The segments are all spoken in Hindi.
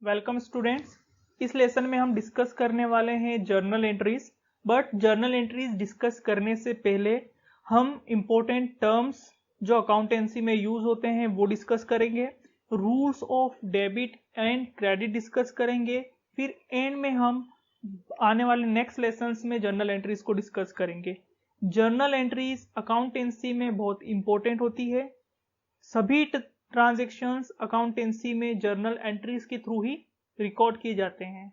Welcome students. इस लेसन में हम डिस्कस करने वाले हैं journal entries. But journal entries discuss करने से पहले हम इम्पोर्टेंट टर्म्स जो अकाउंटेंसी में यूज होते हैं वो डिस्कस करेंगे। Rules of debit and credit discuss करेंगे। फिर एंड में हम आने वाले नेक्स्ट लेसन्स में जर्नल एंट्रीज को डिस्कस करेंगे। जर्नल एंट्रीज अकाउंटेंसी में बहुत इंपॉर्टेंट होती है। सभी ट्रांजैक्शंस अकाउंटेंसी में जर्नल एंट्रीज के थ्रू ही रिकॉर्ड किए जाते हैं।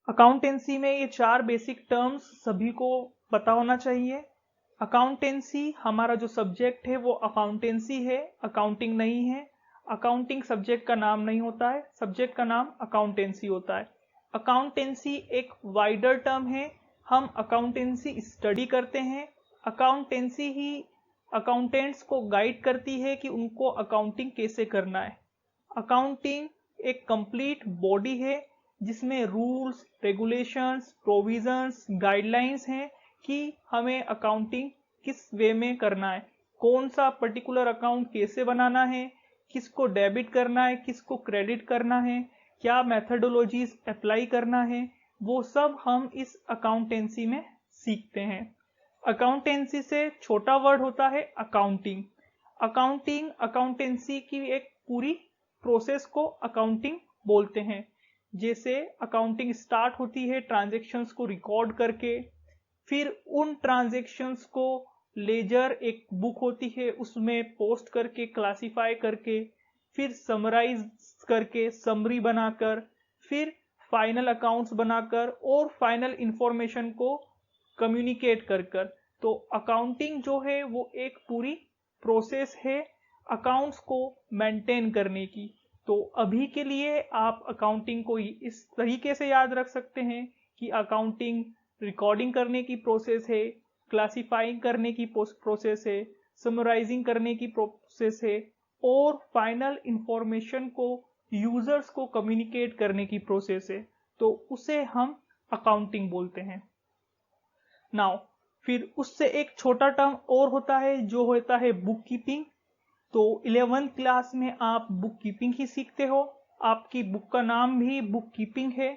अकाउंटेंसी में ये चार बेसिक टर्म्स सभी को पता होना चाहिए। अकाउंटेंसी हमारा जो सब्जेक्ट है वो अकाउंटेंसी है, अकाउंटिंग नहीं है। अकाउंटिंग सब्जेक्ट का नाम नहीं होता है, सब्जेक्ट का नाम अकाउंटेंसी होता है। अकाउंटेंसी एक वाइडर टर्म है। हम अकाउंटेंसी स्टडी करते हैं। अकाउंटेंसी ही अकाउंटेंट्स को गाइड करती है कि उनको अकाउंटिंग कैसे करना है। अकाउंटिंग एक कंप्लीट बॉडी है जिसमें रूल्स, रेगुलेशंस, प्रोविजंस, गाइडलाइंस हैं कि हमें अकाउंटिंग किस वे में करना है, कौन सा पर्टिकुलर अकाउंट कैसे बनाना है, किसको डेबिट करना है, किसको क्रेडिट करना है, क्या मेथडोलॉजीज अप्लाई करना है, वो सब हम इस अकाउंटेंसी में सीखते हैं। अकाउंटेंसी से छोटा वर्ड होता है अकाउंटिंग। अकाउंटिंग अकाउंटेंसी की एक पूरी प्रोसेस को अकाउंटिंग बोलते हैं। जैसे अकाउंटिंग स्टार्ट होती है ट्रांजैक्शंस को रिकॉर्ड करके, फिर उन ट्रांजैक्शंस को लेजर एक बुक होती है उसमें पोस्ट करके, क्लासिफाई करके, फिर समराइज करके, समरी बनाकर, फिर फाइनल अकाउंट्स बनाकर और फाइनल इंफॉर्मेशन को कम्युनिकेट कर कर। तो अकाउंटिंग जो है वो एक पूरी प्रोसेस है अकाउंट्स को मेंटेन करने की। तो अभी के लिए आप अकाउंटिंग को इस तरीके से याद रख सकते हैं कि अकाउंटिंग रिकॉर्डिंग करने की प्रोसेस है, क्लासिफाइंग करने की प्रोसेस है, समराइजिंग करने की प्रोसेस है और फाइनल इंफॉर्मेशन को यूजर्स को कम्युनिकेट करने की प्रोसेस है। तो उसे हम अकाउंटिंग बोलते हैं। नाउ फिर उससे एक छोटा टर्म और होता है जो होता है बुक कीपिंग। तो 11th क्लास में आप बुक कीपिंग ही सीखते हो। आपकी बुक का नाम भी बुक कीपिंग है।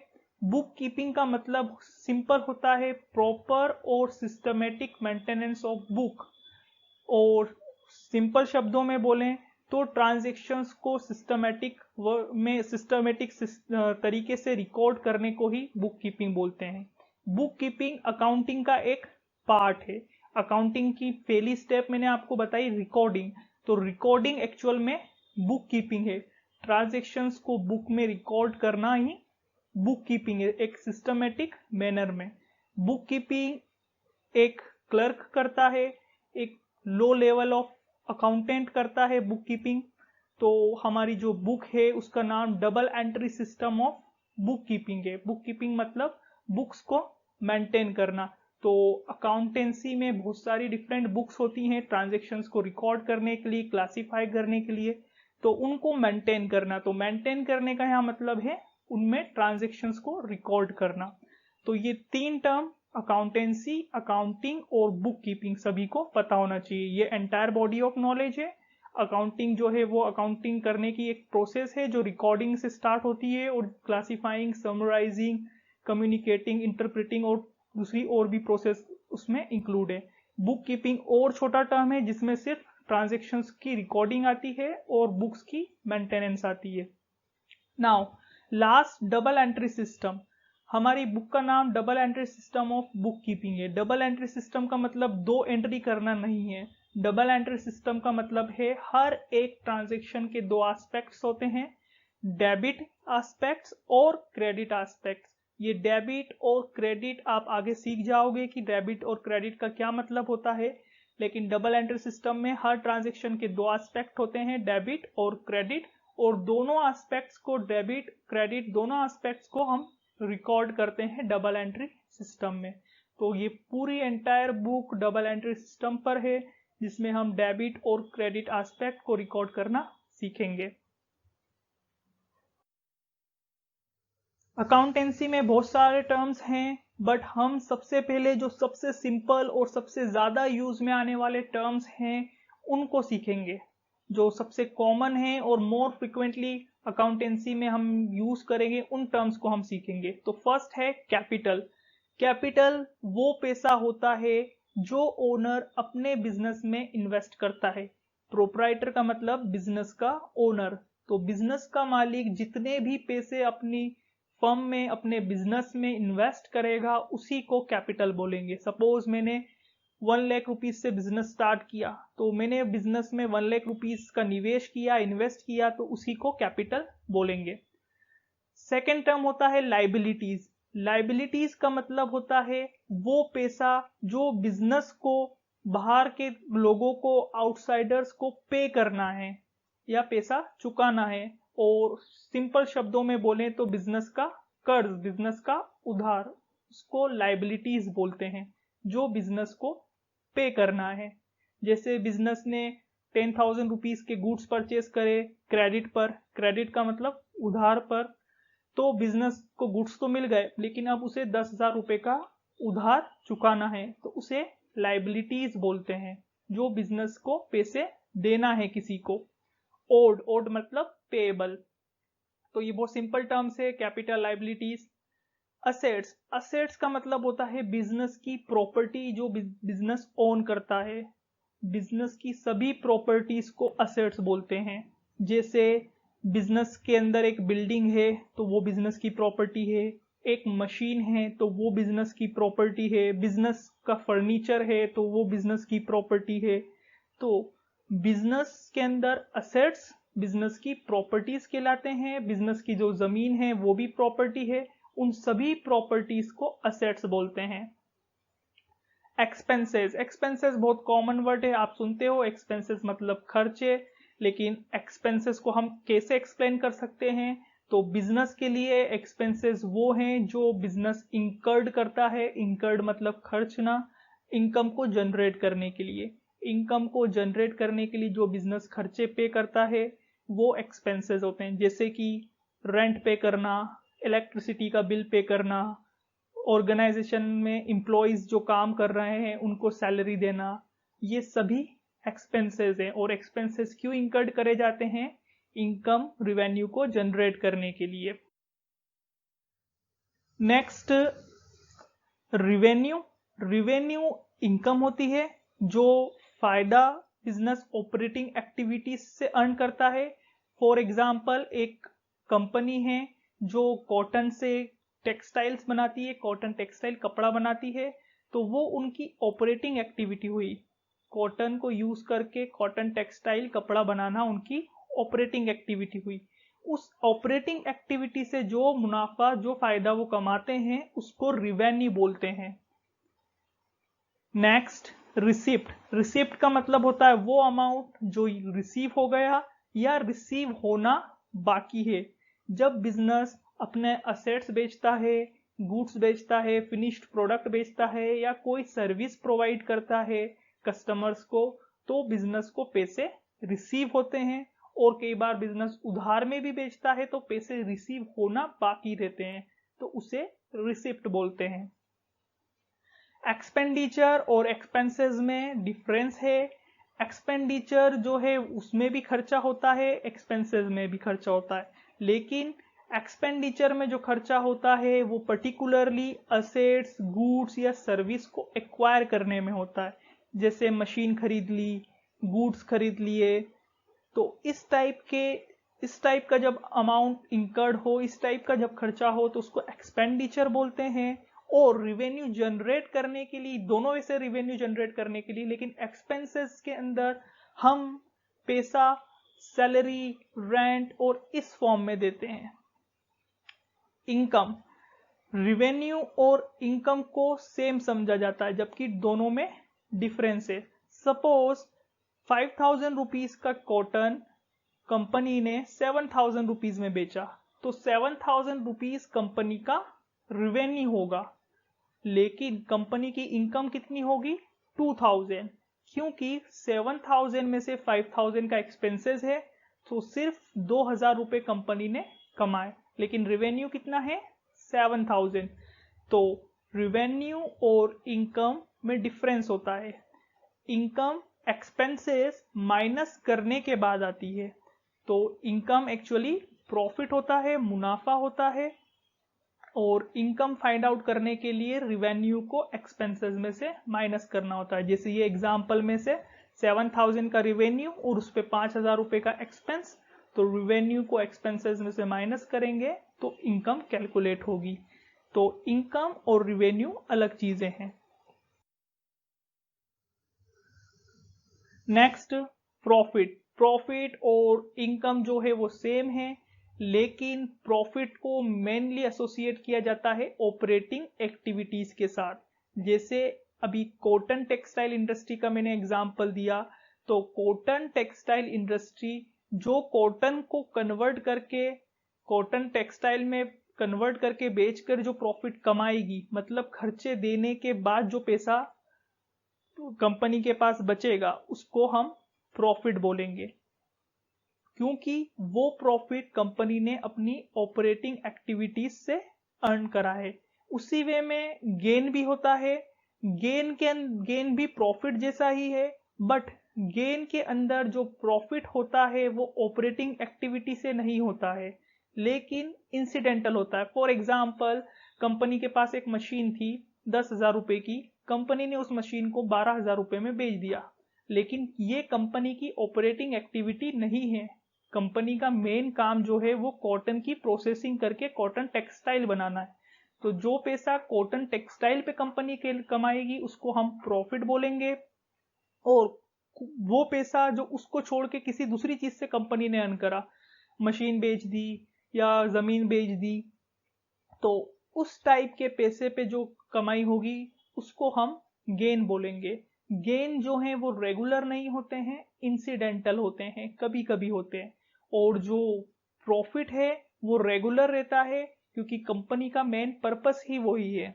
बुक कीपिंग का मतलब सिंपल होता है प्रॉपर और सिस्टमेटिक मेंटेनेंस ऑफ बुक। और सिंपल शब्दों में बोलें तो ट्रांजैक्शंस को सिस्टमेटिक तरीके से रिकॉर्ड करने को ही बुक कीपिंग बोलते हैं। बुक कीपिंग अकाउंटिंग का एक पार्ट है। अकाउंटिंग की पहली स्टेप मैंने आपको बताई रिकॉर्डिंग। तो रिकॉर्डिंग एक्चुअल में बुक कीपिंग है। ट्रांजैक्शंस को बुक में रिकॉर्ड करना ही बुक कीपिंग है, एक सिस्टमेटिक मैनर में। बुक कीपिंग एक क्लर्क करता है, एक लो लेवल ऑफ अकाउंटेंट करता है बुक कीपिंग। तो हमारी जो बुक है उसका नाम double entry system of book keeping है। बुक कीपिंग मतलब बुक्स को मेंटेन करना। तो अकाउंटेंसी में बहुत सारी डिफरेंट बुक्स होती हैं ट्रांजैक्शंस को रिकॉर्ड करने के लिए, क्लासिफाई करने के लिए, तो उनको मेंटेन करना। तो मेंटेन करने का यहाँ मतलब है उनमें ट्रांजैक्शंस को रिकॉर्ड करना। तो ये तीन टर्म अकाउंटेंसी, अकाउंटिंग और बुक कीपिंग सभी को पता होना चाहिए। ये एंटायर बॉडी ऑफ नॉलेज है। अकाउंटिंग जो है वो अकाउंटिंग करने की एक प्रोसेस है जो रिकॉर्डिंग से स्टार्ट होती है और क्लासिफाइंग, समराइजिंग, कम्युनिकेटिंग, इंटरप्रेटिंग और दूसरी और भी प्रोसेस उसमें इंक्लूड है। बुक कीपिंग और छोटा टर्म है जिसमें सिर्फ ट्रांजैक्शंस की रिकॉर्डिंग आती है और बुक्स की मेंटेनेंस आती है। Now last double entry system. हमारी बुक का नाम double entry system of book keeping है। डबल एंट्री सिस्टम का मतलब दो एंट्री करना नहीं है। डबल एंट्री सिस्टम का मतलब है हर एक ट्रांजैक्शन के दो एस्पेक्ट्स होते हैं, डेबिट एस्पेक्ट्स और क्रेडिट एस्पेक्ट्स। ये डेबिट और क्रेडिट आप आगे सीख जाओगे कि डेबिट और क्रेडिट का क्या मतलब होता है। लेकिन डबल एंट्री सिस्टम में हर ट्रांजैक्शन के दो एस्पेक्ट होते हैं, डेबिट और क्रेडिट, और दोनों एस्पेक्ट्स को, डेबिट क्रेडिट दोनों एस्पेक्ट्स को हम रिकॉर्ड करते हैं डबल एंट्री सिस्टम में। तो ये पूरी entire book double entry system पर है जिसमें हम डेबिट और क्रेडिट एस्पेक्ट को रिकॉर्ड करना सीखेंगे। अकाउंटेंसी में बहुत सारे टर्म्स हैं बट हम सबसे पहले जो सबसे सिंपल और सबसे ज्यादा यूज में आने वाले टर्म्स हैं उनको सीखेंगे। जो सबसे कॉमन है और मोर फ्रिक्वेंटली अकाउंटेंसी में हम यूज करेंगे उन टर्म्स को हम सीखेंगे। तो फर्स्ट है कैपिटल। कैपिटल वो पैसा होता है जो ओनर अपने बिजनेस में इन्वेस्ट करता है। प्रोप्राइटर का मतलब बिजनेस का ओनर। तो बिजनेस का मालिक जितने भी पैसे अपनी फर्म में अपने बिजनेस में इन्वेस्ट करेगा उसी को कैपिटल बोलेंगे। सपोज मैंने 1 लाख रुपीज से बिजनेस स्टार्ट किया, तो मैंने बिजनेस में 1 लाख रुपीज का निवेश किया, इन्वेस्ट किया, तो उसी को कैपिटल बोलेंगे। सेकेंड टर्म होता है लाइबिलिटीज। लाइबिलिटीज का मतलब होता है वो पैसा जो बिजनेस को बाहर के लोगों को, आउटसाइडर्स को पे करना है या पैसा चुकाना है। और सिंपल शब्दों में बोलें तो बिजनेस का कर्ज, बिजनेस का उधार, उसको लाइबिलिटीज बोलते हैं, जो बिजनेस को पे करना है। जैसे बिजनेस ने 10,000 रुपीज के गुड्स परचेज करे क्रेडिट पर, क्रेडिट का मतलब उधार पर, तो बिजनेस को गुड्स तो मिल गए लेकिन अब उसे 10,000 रुपए का उधार चुकाना है, तो उसे लाइबिलिटीज बोलते हैं, जो बिजनेस को पैसे देना है किसी को। ओड, ओड मतलब पेएबल। तो ये बहुत सिंपल टर्म्स है, कैपिटल, लाइबिलिटीज। असेट्स, असेट्स का मतलब होता है बिजनेस की प्रॉपर्टी जो बिजनेस ओन करता है। बिजनेस की सभी प्रॉपर्टीज को असेट्स बोलते हैं। जैसे बिजनेस के अंदर एक बिल्डिंग है तो वो बिजनेस की प्रॉपर्टी है, एक मशीन है तो वो बिजनेस की प्रॉपर्टी है, बिजनेस का फर्नीचर है तो वो बिजनेस की प्रॉपर्टी है। तो बिजनेस के अंदर असेट्स बिजनेस की प्रॉपर्टीज कहलाते हैं। बिजनेस की जो जमीन है वो भी प्रॉपर्टी है। उन सभी प्रॉपर्टीज को असेट्स बोलते हैं। एक्सपेंसेस, एक्सपेंसेस बहुत कॉमन वर्ड है, आप सुनते हो एक्सपेंसेस मतलब खर्चे। लेकिन एक्सपेंसेस को हम कैसे एक्सप्लेन कर सकते हैं? तो बिजनेस के लिए एक्सपेंसेस वो हैं जो बिजनेस इंकर्ड करता है। इंकर्ड मतलब खर्चना, इनकम को जनरेट करने के लिए। इनकम को जनरेट करने के लिए जो बिजनेस खर्चे पे करता है वो एक्सपेंसेस होते हैं। जैसे कि रेंट पे करना, इलेक्ट्रिसिटी का बिल पे करना, ऑर्गेनाइजेशन में एम्प्लॉयज जो काम कर रहे हैं उनको सैलरी देना, ये सभी एक्सपेंसेस हैं। और एक्सपेंसेस क्यों इंकर्ड करे जाते हैं? इनकम, रिवेन्यू को जनरेट करने के लिए। Next, revenue. रिवेन्यू इनकम होती है जो फायदा बिजनेस ऑपरेटिंग एक्टिविटीज से अर्न करता है। फॉर एग्जाम्पल, एक कंपनी है जो कॉटन से टेक्सटाइल्स बनाती है, कॉटन टेक्सटाइल कपड़ा बनाती है, तो वो उनकी ऑपरेटिंग एक्टिविटी हुई। कॉटन को यूज करके कॉटन टेक्सटाइल कपड़ा बनाना उनकी ऑपरेटिंग एक्टिविटी हुई। उस ऑपरेटिंग एक्टिविटी से जो मुनाफा, जो फायदा वो कमाते हैं उसको रिवेन्यू बोलते हैं। Next, receipt. रिसिप्ट का मतलब होता है वो अमाउंट जो रिसीव हो गया या रिसीव होना बाकी है। जब बिजनेस अपने असेट्स बेचता है, गुड्स बेचता है, फिनिश्ड प्रोडक्ट बेचता है या कोई सर्विस प्रोवाइड करता है कस्टमर्स को, तो बिजनेस को पैसे रिसीव होते हैं। और कई बार बिजनेस उधार में भी बेचता है तो पैसे रिसीव होना बाकी रहते हैं, तो उसे रिसिप्ट बोलते हैं। एक्सपेंडिचर और एक्सपेंसेस में डिफरेंस है। एक्सपेंडिचर जो है उसमें भी खर्चा होता है, एक्सपेंसेस में भी खर्चा होता है, लेकिन एक्सपेंडिचर में जो खर्चा होता है वो पर्टिकुलरली असेट्स, गुड्स या सर्विस को एक्वायर करने में होता है। जैसे मशीन खरीद ली, गुड्स खरीद लिए, तो इस टाइप का जब अमाउंट इंकर्ड हो, इस टाइप का जब खर्चा हो तो उसको एक्सपेंडिचर बोलते हैं। और रिवेन्यू जनरेट करने के लिए, दोनों वैसे रिवेन्यू जनरेट करने के लिए, लेकिन एक्सपेंसेस के अंदर हम पैसा सैलरी, रेंट और इस फॉर्म में देते हैं। इनकम, रिवेन्यू और इनकम को सेम समझा जाता है जबकि दोनों में डिफरेंस है। सपोज 5,000 रुपीज का कॉटन कंपनी ने 7,000 रुपीज में बेचा, तो 7,000 रुपीज कंपनी का रिवेन्यू होगा, लेकिन कंपनी की इनकम कितनी होगी? 2,000, क्योंकि 7,000 में से 5,000 का एक्सपेंसेस है, तो सिर्फ 2,000 रुपए कंपनी ने कमाए, लेकिन रिवेन्यू कितना है? 7,000। तो रिवेन्यू और इनकम में डिफरेंस होता है। इनकम एक्सपेंसेस माइनस करने के बाद आती है। तो इनकम एक्चुअली प्रॉफिट होता है, मुनाफा होता है, और इनकम फाइंड आउट करने के लिए रिवेन्यू को एक्सपेंसेस में से माइनस करना होता है। जैसे ये एग्जांपल में से 7000 का रिवेन्यू और उस पर 5000 रुपए का एक्सपेंस, तो रिवेन्यू को एक्सपेंसेस में से माइनस करेंगे तो इनकम कैलकुलेट होगी। तो इनकम और रिवेन्यू अलग चीजें हैं। Next, profit. प्रॉफिट और इनकम जो है वो सेम है, लेकिन प्रॉफिट को मेनली एसोसिएट किया जाता है ऑपरेटिंग एक्टिविटीज के साथ। जैसे अभी कॉटन टेक्सटाइल इंडस्ट्री का मैंने एग्जांपल दिया, तो कॉटन टेक्सटाइल इंडस्ट्री जो कॉटन को कन्वर्ट करके कॉटन टेक्सटाइल में कन्वर्ट करके बेचकर जो प्रॉफिट कमाएगी, मतलब खर्चे देने के बाद जो पैसा कंपनी के पास बचेगा, उसको हम प्रॉफिट बोलेंगे, क्योंकि वो प्रॉफिट कंपनी ने अपनी ऑपरेटिंग एक्टिविटीज से अर्न करा है। उसी वे में गेन भी होता है। गेन भी प्रॉफिट जैसा ही है, बट गेन के अंदर जो प्रॉफिट होता है वो ऑपरेटिंग एक्टिविटी से नहीं होता है, लेकिन इंसिडेंटल होता है। फॉर एग्जाम्पल, कंपनी के पास एक मशीन थी 10,000 रुपए की, कंपनी ने उस मशीन को 12,000 रुपए में बेच दिया, लेकिन ये कंपनी की ऑपरेटिंग एक्टिविटी नहीं है। कंपनी का मेन काम जो है वो कॉटन की प्रोसेसिंग करके कॉटन टेक्सटाइल बनाना है। तो जो पैसा कॉटन टेक्सटाइल पे कंपनी के कमाएगी उसको हम प्रॉफिट बोलेंगे, और वो पैसा जो उसको छोड़ के किसी दूसरी चीज से कंपनी ने अर्न करा, मशीन बेच दी या जमीन बेच दी, तो उस टाइप के पैसे पे जो कमाई होगी उसको हम गेन बोलेंगे। गेन जो है वो रेगुलर नहीं होते हैं, इंसिडेंटल होते हैं, कभी कभी होते हैं। और जो प्रॉफिट है वो रेगुलर रहता है, क्योंकि कंपनी का मेन पर्पस ही वही है।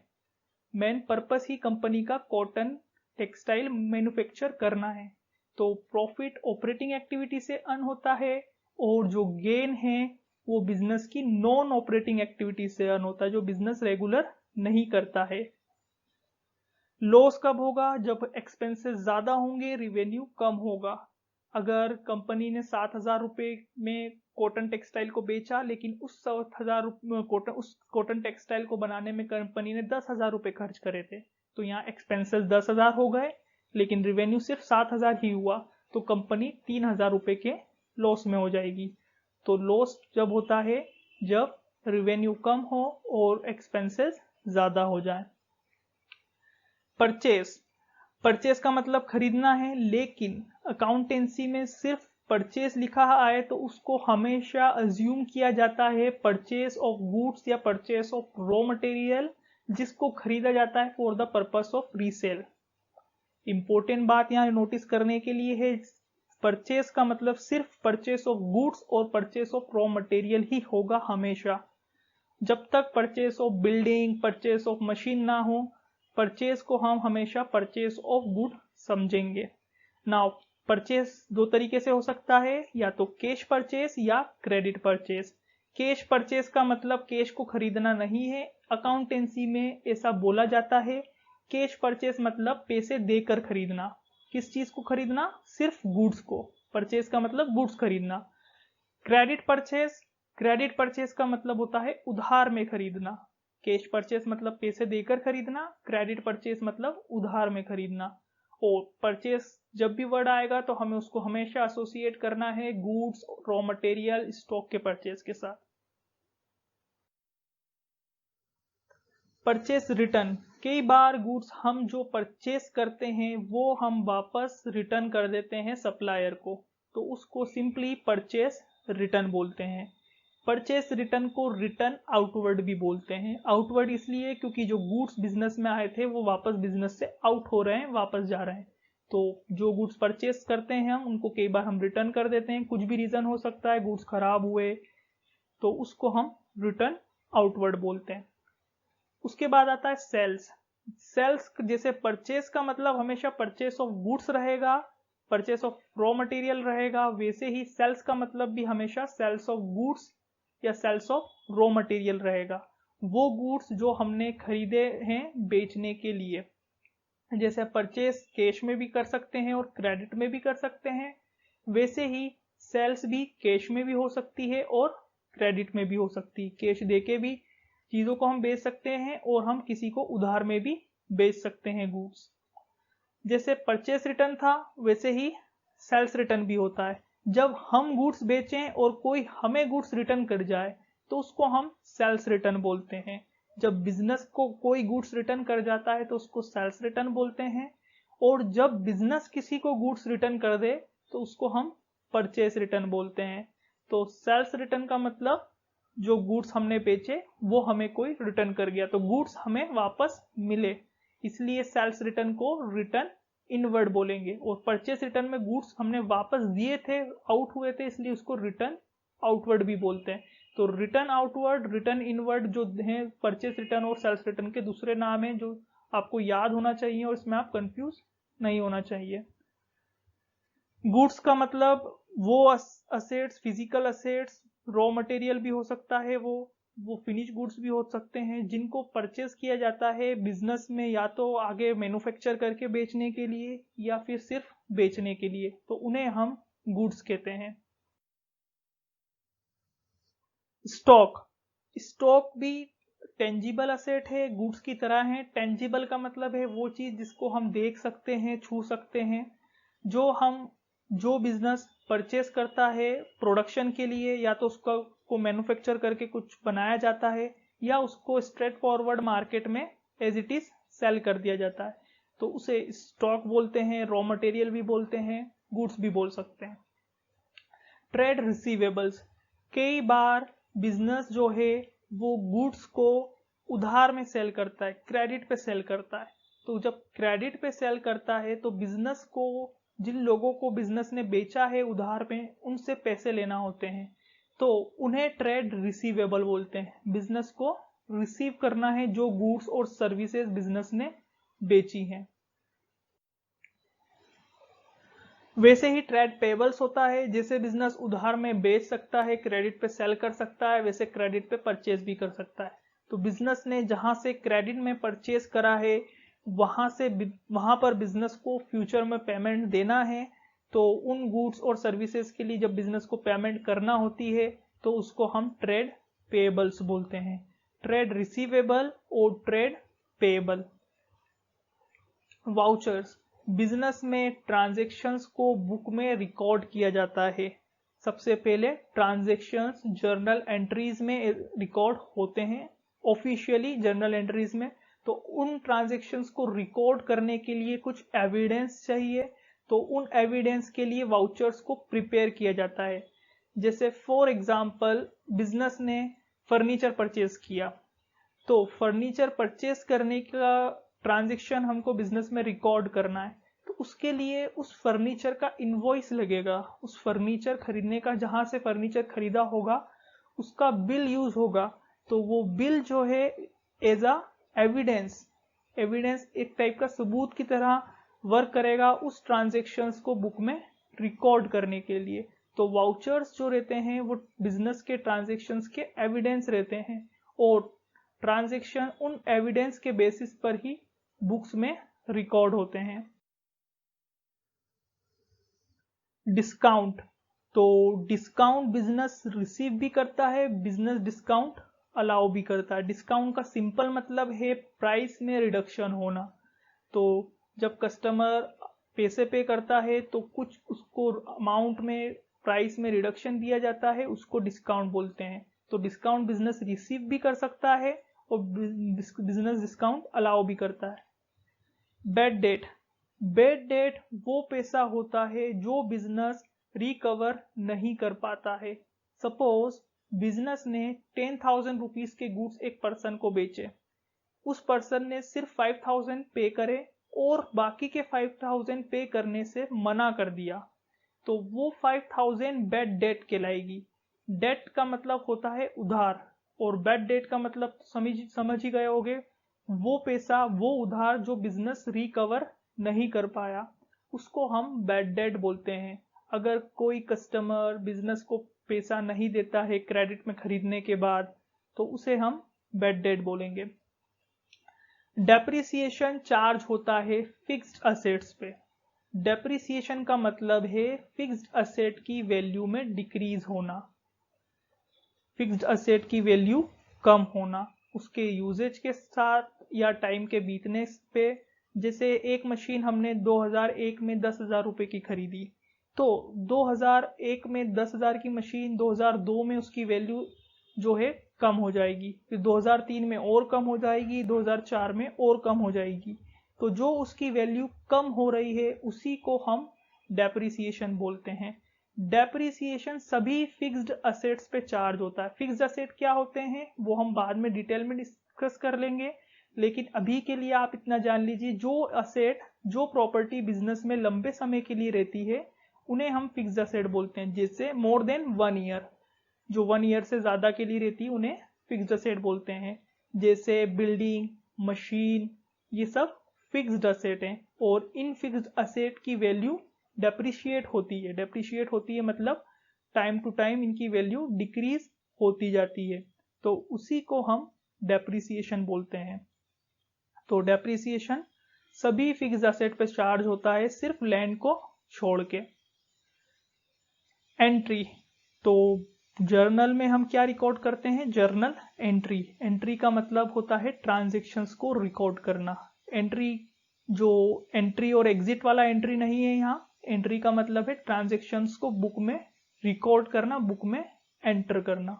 मेन पर्पस ही कंपनी का कॉटन टेक्सटाइल मैन्युफैक्चर करना है। तो प्रॉफिट ऑपरेटिंग एक्टिविटी से अर्न होता है, और जो गेन है वो बिजनेस की नॉन ऑपरेटिंग एक्टिविटी से अर्न होता है, जो बिजनेस रेगुलर नहीं करता है। लॉस कब होगा? जब एक्सपेंसेस ज्यादा होंगे, रिवेन्यू कम होगा। अगर कंपनी ने 7,000 रुपए में कॉटन टेक्सटाइल को बेचा, लेकिन उस 7,000 उस कॉटन टेक्सटाइल को बनाने में कंपनी ने 10,000 रुपए खर्च करे थे, तो यहाँ एक्सपेंसेस 10,000 हो गए, लेकिन रिवेन्यू सिर्फ 7,000 ही हुआ, तो कंपनी 3,000 रुपए के लॉस में हो जाएगी। तो लॉस जब होता है जब रिवेन्यू कम हो और एक्सपेंसेस ज्यादा हो जाए। परचेस। परचेस का मतलब खरीदना है, लेकिन अकाउंटेंसी में सिर्फ परचेस लिखा आए तो उसको हमेशा अज्यूम किया जाता है परचेस ऑफ गुड्स या परचेस ऑफ रॉ मटेरियल, जिसको खरीदा जाता है for the purpose of resale. Important बात यहां नोटिस करने के लिए है, परचेस का मतलब सिर्फ परचेस ऑफ गुड्स और परचेस ऑफ रॉ मटेरियल ही होगा हमेशा। जब तक purchase of building, purchase of machine ना हो, परचेस को हम हमेशा परचेस ऑफ गुड समझेंगे। नाउ परचेस दो तरीके से हो सकता है, या तो कैश परचेस या क्रेडिट परचेस। कैश परचेस का मतलब कैश को खरीदना नहीं है, अकाउंटेंसी में ऐसा बोला जाता है। कैश परचेस मतलब पैसे देकर खरीदना। किस चीज को खरीदना? सिर्फ गुड्स को। परचेस का मतलब गुड्स खरीदना। क्रेडिट परचेस, क्रेडिट परचेस का मतलब होता है उधार में खरीदना। कैश परचेस मतलब पैसे देकर खरीदना, क्रेडिट परचेस मतलब उधार में खरीदना। और परचेस जब भी वर्ड आएगा तो हमें उसको हमेशा एसोसिएट करना है गुड्स, रॉ मटेरियल, स्टॉक के परचेस के साथ। Purchase return. कई बार गुड्स हम जो परचेस करते हैं वो हम वापस रिटर्न कर देते हैं सप्लायर को, तो उसको सिंपली परचेस रिटर्न बोलते हैं। परचेस रिटर्न को रिटर्न आउटवर्ड भी बोलते हैं। आउटवर्ड इसलिए क्योंकि जो गुड्स बिजनेस में आए थे वो वापस बिजनेस से आउट हो रहे हैं, वापस जा रहे हैं। तो जो गुड्स परचेस करते हैं हम उनको कई बार हम रिटर्न कर देते हैं, कुछ भी रीजन हो सकता है, गुड्स खराब हुए, तो उसको हम रिटर्न आउटवर्ड बोलते हैं। उसके बाद आता है सेल्स। सेल्स जैसे परचेस का मतलब हमेशा परचेस ऑफ गुड्स रहेगा, परचेस ऑफ रॉ मटेरियल रहेगा, वैसे ही सेल्स का मतलब भी हमेशा सेल्स ऑफ गुड्स या सेल्स ऑफ रॉ मटेरियल रहेगा। वो गुड्स जो हमने खरीदे हैं बेचने के लिए। जैसे परचेस कैश में भी कर सकते हैं और क्रेडिट में भी कर सकते हैं, वैसे ही सेल्स भी कैश में भी हो सकती है और क्रेडिट में भी हो सकती है। कैश देके भी चीजों को हम बेच सकते हैं और हम किसी को उधार में भी बेच सकते हैं गुड्स। जैसे परचेस रिटर्न था वैसे ही सेल्स रिटर्न भी होता है। जब हम गुड्स बेचें और कोई हमें गुड्स रिटर्न कर जाए तो उसको हम सेल्स रिटर्न बोलते हैं। जब बिजनेस को कोई गुड्स रिटर्न कर जाता है तो उसको सेल्स रिटर्न बोलते हैं, और जब बिजनेस किसी को गुड्स रिटर्न कर दे तो उसको हम परचेस रिटर्न बोलते हैं। तो सेल्स रिटर्न का मतलब जो गुड्स हमने बेचे वो हमें कोई रिटर्न कर गया तो गुड्स हमें वापस मिले, इसलिए सेल्स रिटर्न को रिटर्न इनवर्ड बोलेंगे। और परचेस रिटर्न में गुड्स हमने वापस दिए थे, आउट हुए थे, इसलिए उसको रिटर्न आउटवर्ड भी बोलते हैं। तो रिटर्न आउटवर्ड, रिटर्न इनवर्ड जो है परचेस रिटर्न और सेल्स रिटर्न के दूसरे नाम है जो आपको याद होना चाहिए और इसमें आप कंफ्यूज नहीं होना चाहिए। गुड्स का मतलब वो assets, physical assets, raw material भी हो सकता है, वो फिनिश गुड्स भी हो सकते हैं जिनको परचेस किया जाता है बिजनेस में, या तो आगे मैन्युफैक्चर करके बेचने के लिए या फिर सिर्फ बेचने के लिए, तो उन्हें हम गुड्स कहते हैं। स्टॉक, स्टॉक भी टेंजिबल असेट है, गुड्स की तरह है। टेंजिबल का मतलब है वो चीज जिसको हम देख सकते हैं, छू सकते हैं। जो बिजनेस परचेस करता है प्रोडक्शन के लिए, या तो उसका को मैन्युफैक्चर करके कुछ बनाया जाता है या उसको स्ट्रेट फॉरवर्ड मार्केट में एज इट इज सेल कर दिया जाता है, तो उसे स्टॉक बोलते हैं। रॉ मटेरियल भी बोलते हैं, गुड्स भी बोल सकते हैं। ट्रेड रिसीवेबल्स, कई बार बिजनेस जो है वो गुड्स को उधार में सेल करता है, क्रेडिट पे सेल करता है। तो जब क्रेडिट पे सेल करता है तो बिजनेस को, जिन लोगों को बिजनेस ने बेचा है उधार में, उनसे पैसे लेना होते हैं, तो उन्हें ट्रेड रिसीवेबल बोलते हैं। बिजनेस को रिसीव करना है जो गुड्स और सर्विसेज बिजनेस ने बेची हैं। वैसे ही ट्रेड पेबल्स होता है, जैसे बिजनेस उधार में बेच सकता है, क्रेडिट पे सेल कर सकता है, वैसे क्रेडिट पे परचेज भी कर सकता है। तो बिजनेस ने जहां से क्रेडिट में परचेज करा है वहां पर बिजनेस को फ्यूचर में पेमेंट देना है, तो उन गुड्स और सर्विसेज के लिए जब बिजनेस को पेमेंट करना होती है तो उसको हम ट्रेड पेबल्स बोलते हैं। ट्रेड रिसीवेबल और ट्रेड पेबल। वाउचर्स, बिजनेस में ट्रांजैक्शंस को बुक में रिकॉर्ड किया जाता है। सबसे पहले ट्रांजैक्शंस जर्नल एंट्रीज में रिकॉर्ड होते हैं, ऑफिशियली जर्नल एंट्रीज में। तो उन ट्रांजैक्शंस को रिकॉर्ड करने के लिए कुछ एविडेंस चाहिए, तो उन एविडेंस के लिए वाउचर्स को प्रिपेयर किया जाता है। जैसे फॉर एग्जांपल बिजनेस ने फर्नीचर परचेज किया, तो फर्नीचर परचेज करने का ट्रांजैक्शन हमको बिजनेस में रिकॉर्ड करना है, तो उसके लिए उस फर्नीचर का इनवॉइस लगेगा। उस फर्नीचर खरीदने का, जहां से फर्नीचर खरीदा होगा उसका बिल यूज होगा, तो वो बिल जो है एज अ एविडेंस एक टाइप का सबूत की तरह वर्क करेगा उस ट्रांजैक्शंस को बुक में रिकॉर्ड करने के लिए। तो वाउचर्स जो रहते हैं वो बिजनेस के ट्रांजैक्शंस के एविडेंस रहते हैं, और ट्रांजैक्शन उन एविडेंस के बेसिस पर ही बुक्स में रिकॉर्ड होते हैं। डिस्काउंट, तो डिस्काउंट बिजनेस रिसीव भी करता है, बिजनेस डिस्काउंट अलाउ भी करता है। डिस्काउंट का सिंपल मतलब है प्राइस में रिडक्शन होना। तो जब कस्टमर पैसे पे करता है तो कुछ उसको अमाउंट में प्राइस में रिडक्शन दिया जाता है, उसको डिस्काउंट बोलते हैं। तो डिस्काउंट बिजनेस रिसीव भी कर सकता है और बिजनेस डिस्काउंट अलाउ भी करता है। बैड डेट, बैड डेट वो पैसा होता है जो बिजनेस रिकवर नहीं कर पाता है। सपोज बिजनेस ने 10,000 रुपीज के गुड्स एक पर्सन को बेचे, उस पर्सन ने सिर्फ 5,000 पे करे और बाकी के 5,000 पे करने से मना कर दिया, तो वो 5,000 बैड डेट कहलाएगी। डेट का मतलब होता है उधार, और बैड डेट का मतलब समझ ही गए होगे, वो पैसा, वो उधार जो बिजनेस रिकवर नहीं कर पाया, उसको हम बैड डेट बोलते हैं। अगर कोई कस्टमर बिजनेस को पैसा नहीं देता है क्रेडिट में खरीदने के बाद, तो उसे हम बैड डेट बोलेंगे। डेप्रिसिएशन चार्ज होता है फिक्स्ड असेट्स पे। डेप्रिसिएशन का मतलब है फिक्स्ड असेट की वैल्यू में डिक्रीज होना, फिक्स्ड असेट की वैल्यू कम होना उसके यूजेज के साथ या टाइम के बीतने पे। जैसे एक मशीन हमने 2001 में 10,000 रुपए की खरीदी, तो 2001 में 10,000 की मशीन 2002 में उसकी वैल्यू जो है कम हो जाएगी, फिर 2003 में और कम हो जाएगी, 2004 में और कम हो जाएगी। तो जो उसकी वैल्यू कम हो रही है उसी को हम डेप्रिसिएशन बोलते हैं। डेप्रिसिएशन सभी फिक्स्ड असेट्स पे चार्ज होता है। फिक्स्ड असेट क्या होते हैं वो हम बाद में डिटेल में डिस्कस कर लेंगे, लेकिन अभी के लिए आप इतना जान लीजिए, जो असेट जो प्रॉपर्टी बिजनेस में लंबे समय के लिए रहती है उन्हें हम फिक्स्ड असेट बोलते हैं। जैसे मोर देन 1 ईयर, जो 1 ईयर से ज्यादा के लिए रहती है उन्हें फिक्स्ड असेट बोलते हैं। जैसे बिल्डिंग, मशीन, ये सब फिक्स्ड असेट हैं। और इन फिक्स्ड असेट की वैल्यू डेप्रिशिएट होती है। डेप्रिशिएट होती है मतलब टाइम टू टाइम इनकी वैल्यू डिक्रीज होती जाती है, तो उसी को हम डेप्रिसिएशन बोलते हैं। तो डेप्रिसिएशन सभी फिक्स्ड असेट पे चार्ज होता है सिर्फ लैंड को छोड़ के। एंट्री, तो जर्नल में हम क्या रिकॉर्ड करते हैं? Journal entry. एंट्री का मतलब होता है ट्रांजैक्शंस को रिकॉर्ड करना। एंट्री जो एंट्री और एग्जिट वाला एंट्री नहीं है यहाँ। एंट्री का मतलब है ट्रांजैक्शंस को बुक में रिकॉर्ड करना, बुक में एंटर करना।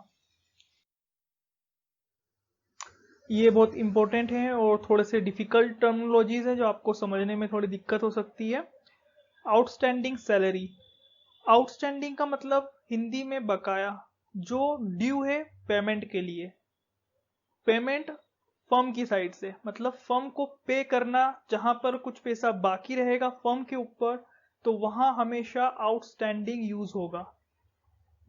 ये बहुत इंपॉर्टेंट है और थोड़े से डिफिकल्ट टर्मिनोलॉजीज है जो आपको समझने में थोड़ी दिक्कत हो सकती है। Outstanding salary. आउटस्टैंडिंग का मतलब हिंदी में बकाया, जो ड्यू है पेमेंट के लिए। पेमेंट फर्म की साइड से, मतलब फर्म को पे करना, जहां पर कुछ पैसा बाकी रहेगा फर्म के ऊपर तो वहां हमेशा आउटस्टैंडिंग यूज होगा।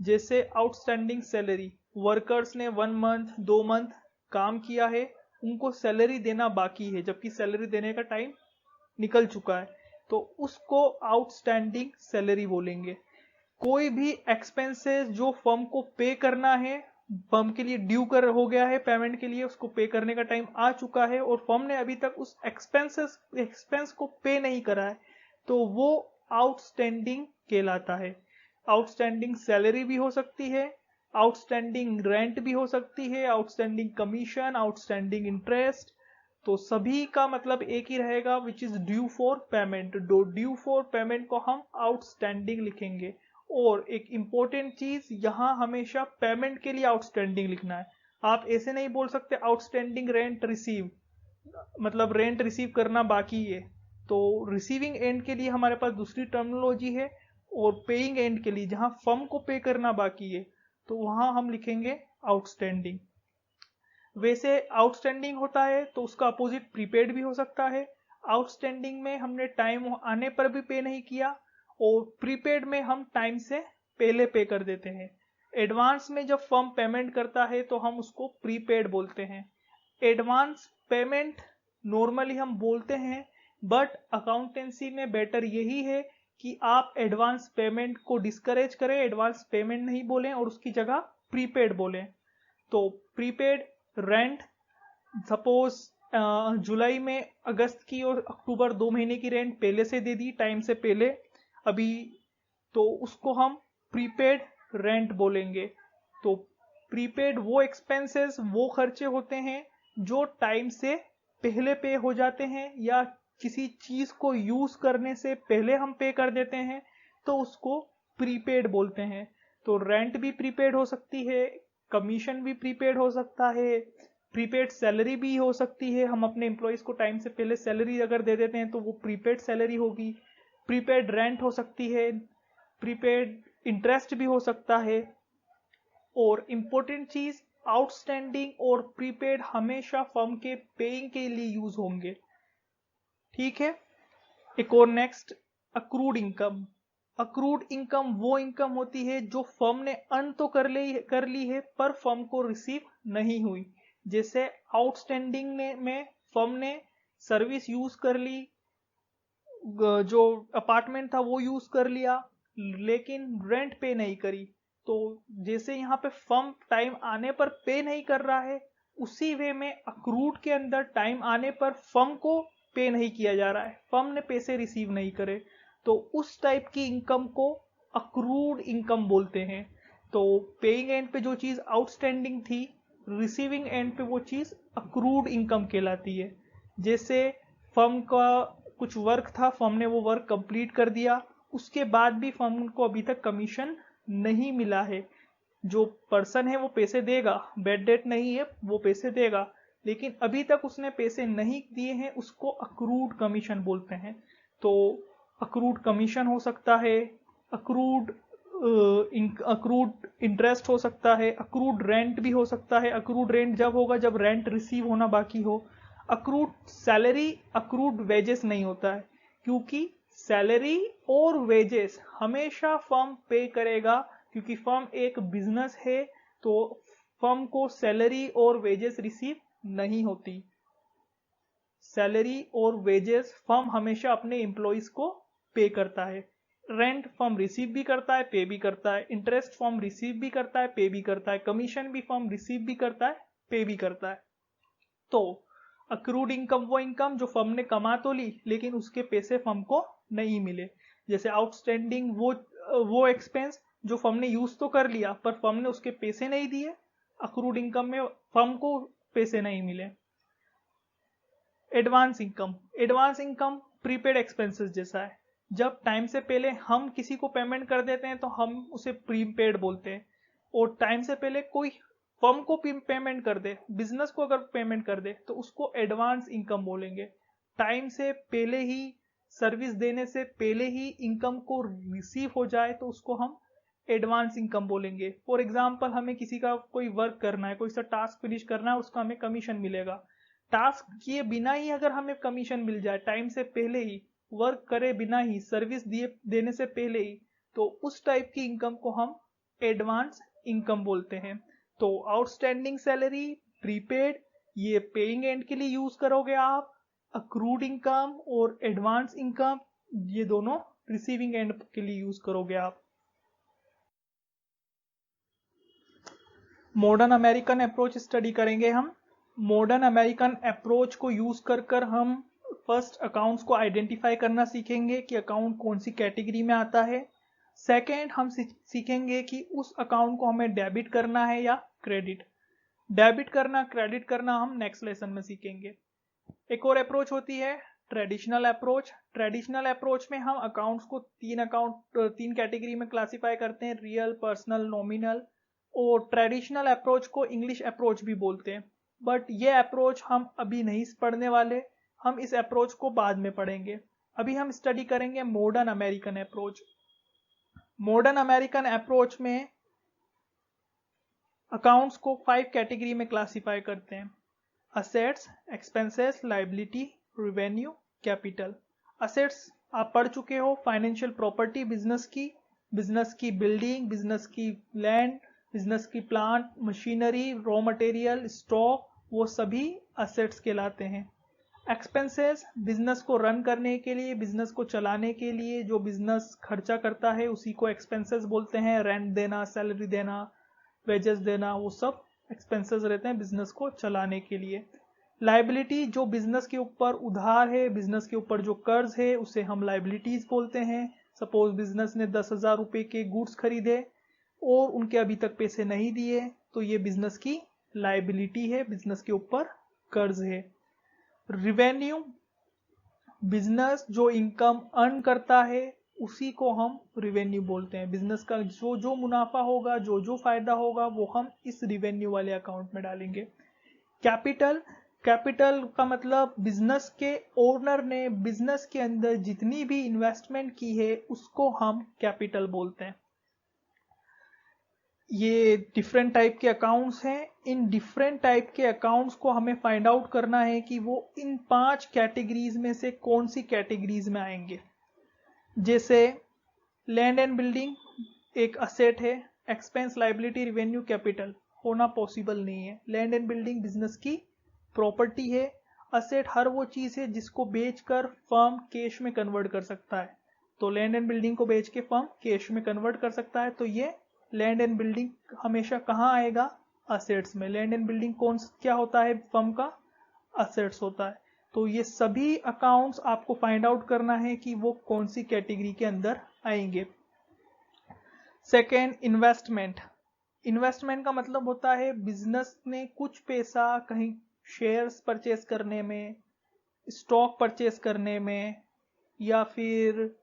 जैसे आउटस्टैंडिंग सैलरी, वर्कर्स ने 1 मंथ 2 मंथ काम किया है, उनको सैलरी देना बाकी है जबकि सैलरी देने का टाइम निकल चुका है, तो उसको आउटस्टैंडिंग सैलरी बोलेंगे। कोई भी एक्सपेंसेस जो फर्म को पे करना है, फर्म के लिए ड्यू कर हो गया है पेमेंट के लिए, उसको पे करने का टाइम आ चुका है और फर्म ने अभी तक उस एक्सपेंस को पे नहीं करा है, तो वो आउटस्टैंडिंग कहलाता है। आउटस्टैंडिंग सैलरी भी हो सकती है, आउटस्टैंडिंग रेंट भी हो सकती है, आउटस्टैंडिंग कमीशन, आउटस्टैंडिंग इंटरेस्ट। तो सभी का मतलब एक ही रहेगा, which is due for payment. Due for payment को हम आउटस्टैंडिंग लिखेंगे। और एक इंपॉर्टेंट चीज, यहां हमेशा पेमेंट के लिए आउटस्टैंडिंग लिखना है। आप ऐसे नहीं बोल सकते आउटस्टैंडिंग रेंट रिसीव, मतलब रेंट रिसीव करना बाकी है। तो रिसीविंग एंड के लिए हमारे पास दूसरी टर्मिनोलॉजी है, और पेइंग एंड के लिए जहां फर्म को पे करना बाकी है तो वहां हम लिखेंगे आउटस्टैंडिंग। वैसे आउटस्टैंडिंग होता है तो उसका अपोजिट प्रीपेड भी हो सकता है। आउटस्टैंडिंग में हमने टाइम आने पर भी पे नहीं किया, और प्रीपेड में हम टाइम से पहले पे कर देते हैं। एडवांस में जब फर्म पेमेंट करता है तो हम उसको प्रीपेड बोलते हैं। एडवांस पेमेंट नॉर्मली हम बोलते हैं, बट अकाउंटेंसी में बेटर यही है कि आप एडवांस पेमेंट को डिस्करेज करें, एडवांस पेमेंट नहीं बोलें और उसकी जगह प्रीपेड बोलें। तो प्रीपेड रेंट, सपोज जुलाई में अगस्त की और अक्टूबर 2 महीने की रेंट पहले से दे दी टाइम से पहले अभी, तो उसको हम प्रीपेड रेंट बोलेंगे। तो प्रीपेड वो एक्सपेंसेस, वो खर्चे होते हैं जो टाइम से पहले पे हो जाते हैं या किसी चीज को यूज करने से पहले हम पे कर देते हैं, तो उसको प्रीपेड बोलते हैं। तो रेंट भी प्रीपेड हो सकती है, कमीशन भी प्रीपेड हो सकता है, प्रीपेड सैलरी भी हो सकती है। हम अपने एम्प्लॉयज को टाइम से पहले सैलरी अगर दे देते हैं तो वो प्रीपेड सैलरी होगी। प्रीपेड रेंट हो सकती है, प्रीपेड इंटरेस्ट भी हो सकता है। और इंपॉर्टेंट चीज, आउटस्टैंडिंग और प्रीपेड हमेशा फर्म के पेइंग के लिए यूज होंगे। ठीक है। एक और next, accrued income. Accrued income वो इनकम होती है जो फर्म ने अर्न तो कर ली है पर फर्म को रिसीव नहीं हुई। जैसे आउटस्टैंडिंग में फर्म ने सर्विस यूज कर ली, जो अपार्टमेंट था वो यूज कर लिया, लेकिन रेंट पे नहीं करी। तो जैसे यहाँ पे फर्म टाइम आने पर पे नहीं कर रहा है, उसी वे में अक्रूड के अंदर टाइम आने पर फर्म को पे नहीं किया जा रहा है, फर्म ने पैसे रिसीव नहीं करे, तो उस टाइप की इनकम को अक्रूड इनकम बोलते हैं। तो पेइंग एंड पे जो चीज आउटस्टैंडिंग थी, रिसीविंग एंड पे वो चीज अक्रूड इनकम कहलाती है। जैसे फर्म का कुछ वर्क था, फर्म ने वो वर्क कंप्लीट कर दिया, उसके बाद भी फर्म को अभी तक कमीशन नहीं मिला है। जो पर्सन है वो पैसे देगा, बैड डेट नहीं है, वो पैसे देगा, लेकिन अभी तक उसने पैसे नहीं दिए हैं, उसको अक्रूड कमीशन बोलते हैं। तो अक्रूड कमीशन हो सकता है, अक्रूड अक्रूड इंटरेस्ट हो सकता है, अक्रूड रेंट भी हो सकता है। अक्रूड रेंट जब होगा जब रेंट रिसीव होना बाकी हो। अक्रूड सैलरी, अक्रूड वेजेस नहीं होता है, क्योंकि सैलरी और वेजेस हमेशा फर्म पे करेगा, क्योंकि फर्म एक बिजनेस है, तो फर्म को सैलरी और वेजेस रिसीव नहीं होती। सैलरी और वेजेस फर्म हमेशा अपने एम्प्लॉइज को पे करता है। रेंट फर्म रिसीव भी करता है, पे भी करता है। इंटरेस्ट फर्म रिसीव भी करता है, पे भी करता है। कमीशन भी फर्म रिसीव भी करता है, पे भी करता है। तो अक्रूड इनकम वो इनकम जो फर्म ने कमा तो ली, लेकिन उसके पैसे फर्म को नहीं मिले। जैसे आउटस्टैंडिंग वो एक्सपेंस जो फर्म ने यूज तो कर लिया, पर फर्म ने उसके पैसे नहीं दिए। अक्रूड इनकम में फर्म को पैसे नहीं मिले। Advance income, advance income prepaid expenses जैसा है। जब टाइम से पहले हम किसी को पेमेंट कर देते हैं तो हम उसे प्रीपेड बोलते हैं। और टाइम से पहले कोई फर्म को पेमेंट कर दे, बिजनेस को अगर पेमेंट कर दे, तो उसको एडवांस इनकम बोलेंगे। टाइम से पहले ही, सर्विस देने से पहले ही इनकम को रिसीव हो जाए तो उसको हम एडवांस इनकम बोलेंगे। फॉर एग्जाम्पल, हमें किसी का कोई वर्क करना है, कोई सा टास्क फिनिश करना है, उसका हमें कमीशन मिलेगा। टास्क किए बिना ही अगर हमें कमीशन मिल जाए, टाइम से पहले ही, वर्क करे बिना ही, सर्विस देने से पहले ही, तो उस टाइप की इनकम को हम एडवांस इनकम बोलते हैं। तो आउटस्टैंडिंग सैलरी, प्रीपेड, ये पेइंग एंड के लिए यूज करोगे आप। अक्रूड इनकम और एडवांस इनकम, ये दोनों रिसीविंग एंड के लिए यूज करोगे आप। मॉडर्न अमेरिकन अप्रोच स्टडी करेंगे हम। मॉडर्न अमेरिकन अप्रोच को यूज कर हम फर्स्ट अकाउंट्स को आइडेंटिफाई करना सीखेंगे कि अकाउंट कौन सी कैटेगरी में आता है। सेकेंड, हम सीखेंगे कि उस अकाउंट को हमें डेबिट करना है या क्रेडिट। डेबिट करना, क्रेडिट करना हम नेक्स्ट लेसन में सीखेंगे। एक और अप्रोच होती है ट्रेडिशनल अप्रोच। ट्रेडिशनल अप्रोच में हम अकाउंट्स को तीन कैटेगरी में क्लासिफाई करते हैं, रियल, पर्सनल, नॉमिनल। और ट्रेडिशनल अप्रोच को इंग्लिश अप्रोच भी बोलते हैं, बट ये अप्रोच हम अभी नहीं पढ़ने वाले, हम इस अप्रोच को बाद में पढ़ेंगे। अभी हम स्टडी करेंगे modern American approach. Modern American approach में अकाउंट्स को 5 कैटेगरी में क्लासिफाई करते हैं, assets, expenses, liability, revenue, capital. Assets आप पढ़ चुके हो, फाइनेंशियल प्रॉपर्टी बिजनेस की बिल्डिंग, बिजनेस की लैंड, बिजनेस की plant, machinery, raw material, stock, वो सभी असेट्स कहलाते हैं। एक्सपेंसेस बिजनेस को रन करने के लिए, बिजनेस को चलाने के लिए जो बिजनेस खर्चा करता है उसी को एक्सपेंसेस बोलते हैं। रेंट देना, सैलरी देना, वेजेस देना, वो सब एक्सपेंसेस रहते हैं बिजनेस को चलाने के लिए। लायबिलिटी जो बिजनेस के ऊपर उधार है, बिजनेस के ऊपर जो कर्ज है, उसे हम लायबिलिटीज बोलते हैं। सपोज बिजनेस ने 10,000 रुपए के गुड्स खरीदे और उनके अभी तक पैसे नहीं दिए, तो ये बिजनेस की लायबिलिटी है, बिजनेस के ऊपर कर्ज है। रिवेन्यू, बिजनेस जो इनकम अर्न करता है उसी को हम रिवेन्यू बोलते हैं। बिजनेस का जो जो मुनाफा होगा, जो जो फायदा होगा, वो हम इस रिवेन्यू वाले अकाउंट में डालेंगे। कैपिटल, कैपिटल का मतलब बिजनेस के ओनर ने बिजनेस के अंदर जितनी भी इन्वेस्टमेंट की है उसको हम कैपिटल बोलते हैं। ये डिफरेंट टाइप के अकाउंट्स हैं। इन डिफरेंट टाइप के अकाउंट्स को हमें फाइंड आउट करना है कि वो इन 5 कैटेगरीज में से कौन सी कैटेगरीज में आएंगे। जैसे लैंड एंड बिल्डिंग एक असेट है, एक्सपेंस, लायबिलिटी, रिवेन्यू, कैपिटल होना पॉसिबल नहीं है। लैंड एंड बिल्डिंग बिजनेस की प्रॉपर्टी है। असेट हर वो चीज है जिसको बेचकर फर्म कैश में कन्वर्ट कर सकता है, तो लैंड एंड बिल्डिंग को बेच के फर्म कैश में कन्वर्ट कर सकता है, तो ये लैंड एंड बिल्डिंग हमेशा कहाँ आएगा, असेट्स में। लैंड एंड बिल्डिंग कौन क्या होता है फर्म का? असेट्स होता है। तो ये सभी अकाउंट्स आपको फाइंड आउट करना है कि वो कौन सी कैटेगरी के अंदर आएंगे। Second, investment. इन्वेस्टमेंट का मतलब होता है बिजनेस ने कुछ पैसा कहीं शेयर्स परचेस करने में, स्टॉक परचेस करने में, या फिर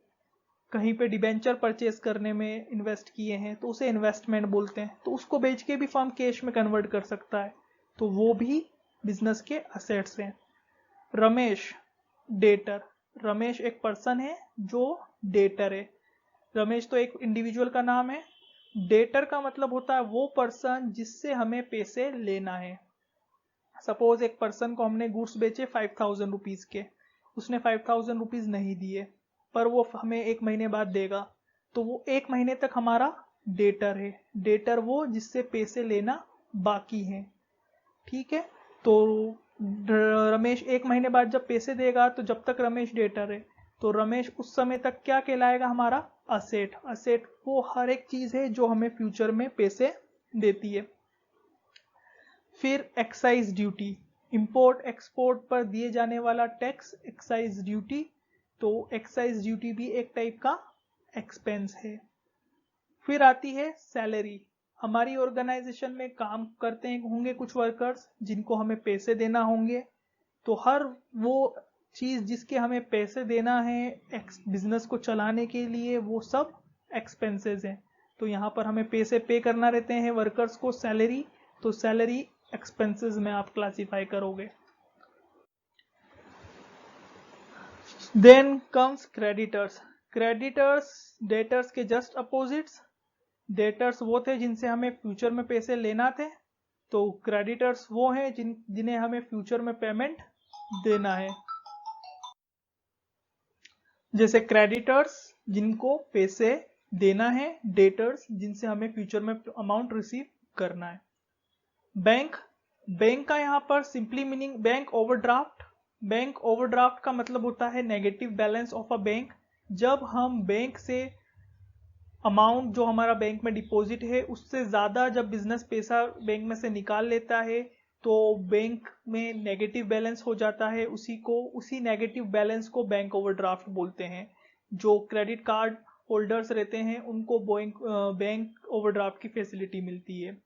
कहीं पे डिबेंचर परचेस करने में इन्वेस्ट किए हैं, तो उसे इन्वेस्टमेंट बोलते हैं। तो उसको बेच के भी फर्म कैश में कन्वर्ट कर सकता है, तो वो भी बिजनेस के असेट्स हैं। रमेश, डेटर। रमेश एक पर्सन है जो डेटर है। रमेश तो एक इंडिविजुअल का नाम है। डेटर का मतलब होता है वो पर्सन जिससे हमें पैसे लेना है। सपोज एक पर्सन को हमने गुड्स बेचे 5000 रुपीज के, उसने 5000 रुपीज नहीं दिए, पर वो हमें 1 महीने बाद देगा, तो वो 1 महीने तक हमारा डेटर है। डेटर वो जिससे पैसे लेना बाकी है, ठीक है। तो रमेश 1 महीने बाद जब पैसे देगा, तो जब तक रमेश डेटर है, तो रमेश उस समय तक क्या कहलाएगा? हमारा असेट। असेट वो हर एक चीज है जो हमें फ्यूचर में पैसे देती है। फिर एक्साइज ड्यूटी, इंपोर्ट एक्सपोर्ट पर दिए जाने वाला टैक्स एक्साइज ड्यूटी। तो एक्साइज ड्यूटी भी एक टाइप का एक्सपेंस है। फिर आती है सैलरी। हमारी ऑर्गेनाइजेशन में काम करते होंगे कुछ वर्कर्स जिनको हमें पैसे देना होंगे, तो हर वो चीज जिसके हमें पैसे देना है बिजनेस को चलाने के लिए, वो सब एक्सपेंसेस हैं। तो यहाँ पर हमें पैसे पे करना रहते हैं वर्कर्स को, सैलरी, तो सैलरी एक्सपेंसेस में आप क्लासिफाई करोगे। Then comes creditors. Creditors debtors के जस्ट अपोजिट्स। डेटर्स वो थे जिनसे हमें फ्यूचर में पैसे लेना थे, तो क्रेडिटर्स वो हैं जिन्हें हमें फ्यूचर में पेमेंट देना है। जैसे क्रेडिटर्स जिनको पैसे देना है, डेटर्स जिनसे हमें फ्यूचर में अमाउंट रिसीव करना है। बैंक, बैंक का यहाँ पर simply meaning bank overdraft. Bank overdraft का मतलब होता है negative balance of a bank. जब हम बैंक से अमाउंट जो हमारा बैंक में डिपॉजिट है उससे ज्यादा जब बिजनेस पैसा बैंक में से निकाल लेता है, तो बैंक में नेगेटिव बैलेंस हो जाता है। उसी नेगेटिव बैलेंस को बैंक ओवरड्राफ्ट बोलते हैं। जो क्रेडिट कार्ड होल्डर्स रहते हैं उनको बैंक ओवरड्राफ्ट की फैसिलिटी मिलती है।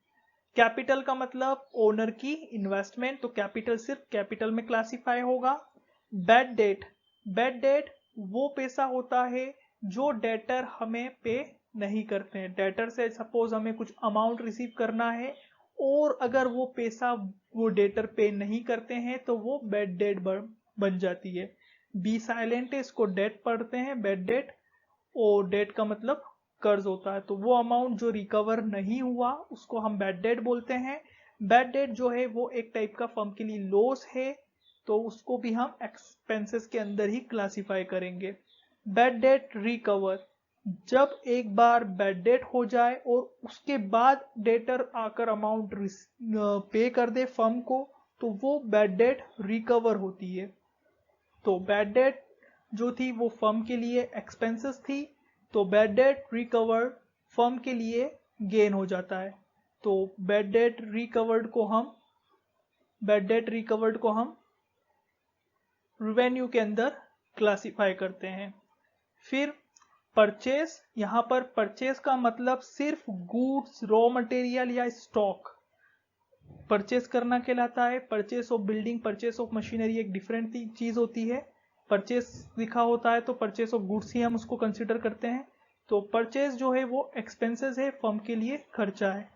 कैपिटल का मतलब ओनर की इन्वेस्टमेंट, तो कैपिटल सिर्फ कैपिटल में क्लासिफाई होगा। बैड डेट, बैड डेट वो पैसा होता है जो डेटर हमें पे नहीं करते हैं। डेटर से सपोज हमें कुछ अमाउंट रिसीव करना है और अगर वो पैसा वो डेटर पे नहीं करते हैं तो वो बैड डेट बन जाती है। बी साइलेंट है, इसको डेट पढ़ते हैं, बैड डेट। और डेट का मतलब कर्ज होता है, तो वो अमाउंट जो रिकवर नहीं हुआ उसको हम बैड डेट बोलते हैं। बैड डेट जो है वो एक टाइप का फर्म के लिए लॉस है, तो उसको भी हम एक्सपेंसेस के अंदर ही क्लासिफाई करेंगे। बैड डेट रिकवर, जब एक बार बैड डेट हो जाए और उसके बाद डेटर आकर अमाउंट पे कर दे फर्म को, तो वो बैड डेट रिकवर होती है। तो बैड डेट जो थी वो फर्म के लिए एक्सपेंसेस थी, तो बैड डेट रिकवर्ड फर्म के लिए गेन हो जाता है। तो बैड डेट रिकवर्ड को हम रेवेन्यू के अंदर क्लासिफाई करते हैं। फिर परचेस, यहाँ पर परचेस का मतलब सिर्फ गुड्स, रॉ मटेरियल या स्टॉक परचेस करना कहलाता है। Purchase of building, purchase of machinery एक डिफरेंट चीज होती है। परचेस लिखा होता है तो परचेस ऑफ गुड्स ही हम उसको कंसिडर करते हैं। तो परचेस जो है वो एक्सपेंसेस है, फर्म के लिए खर्चा है।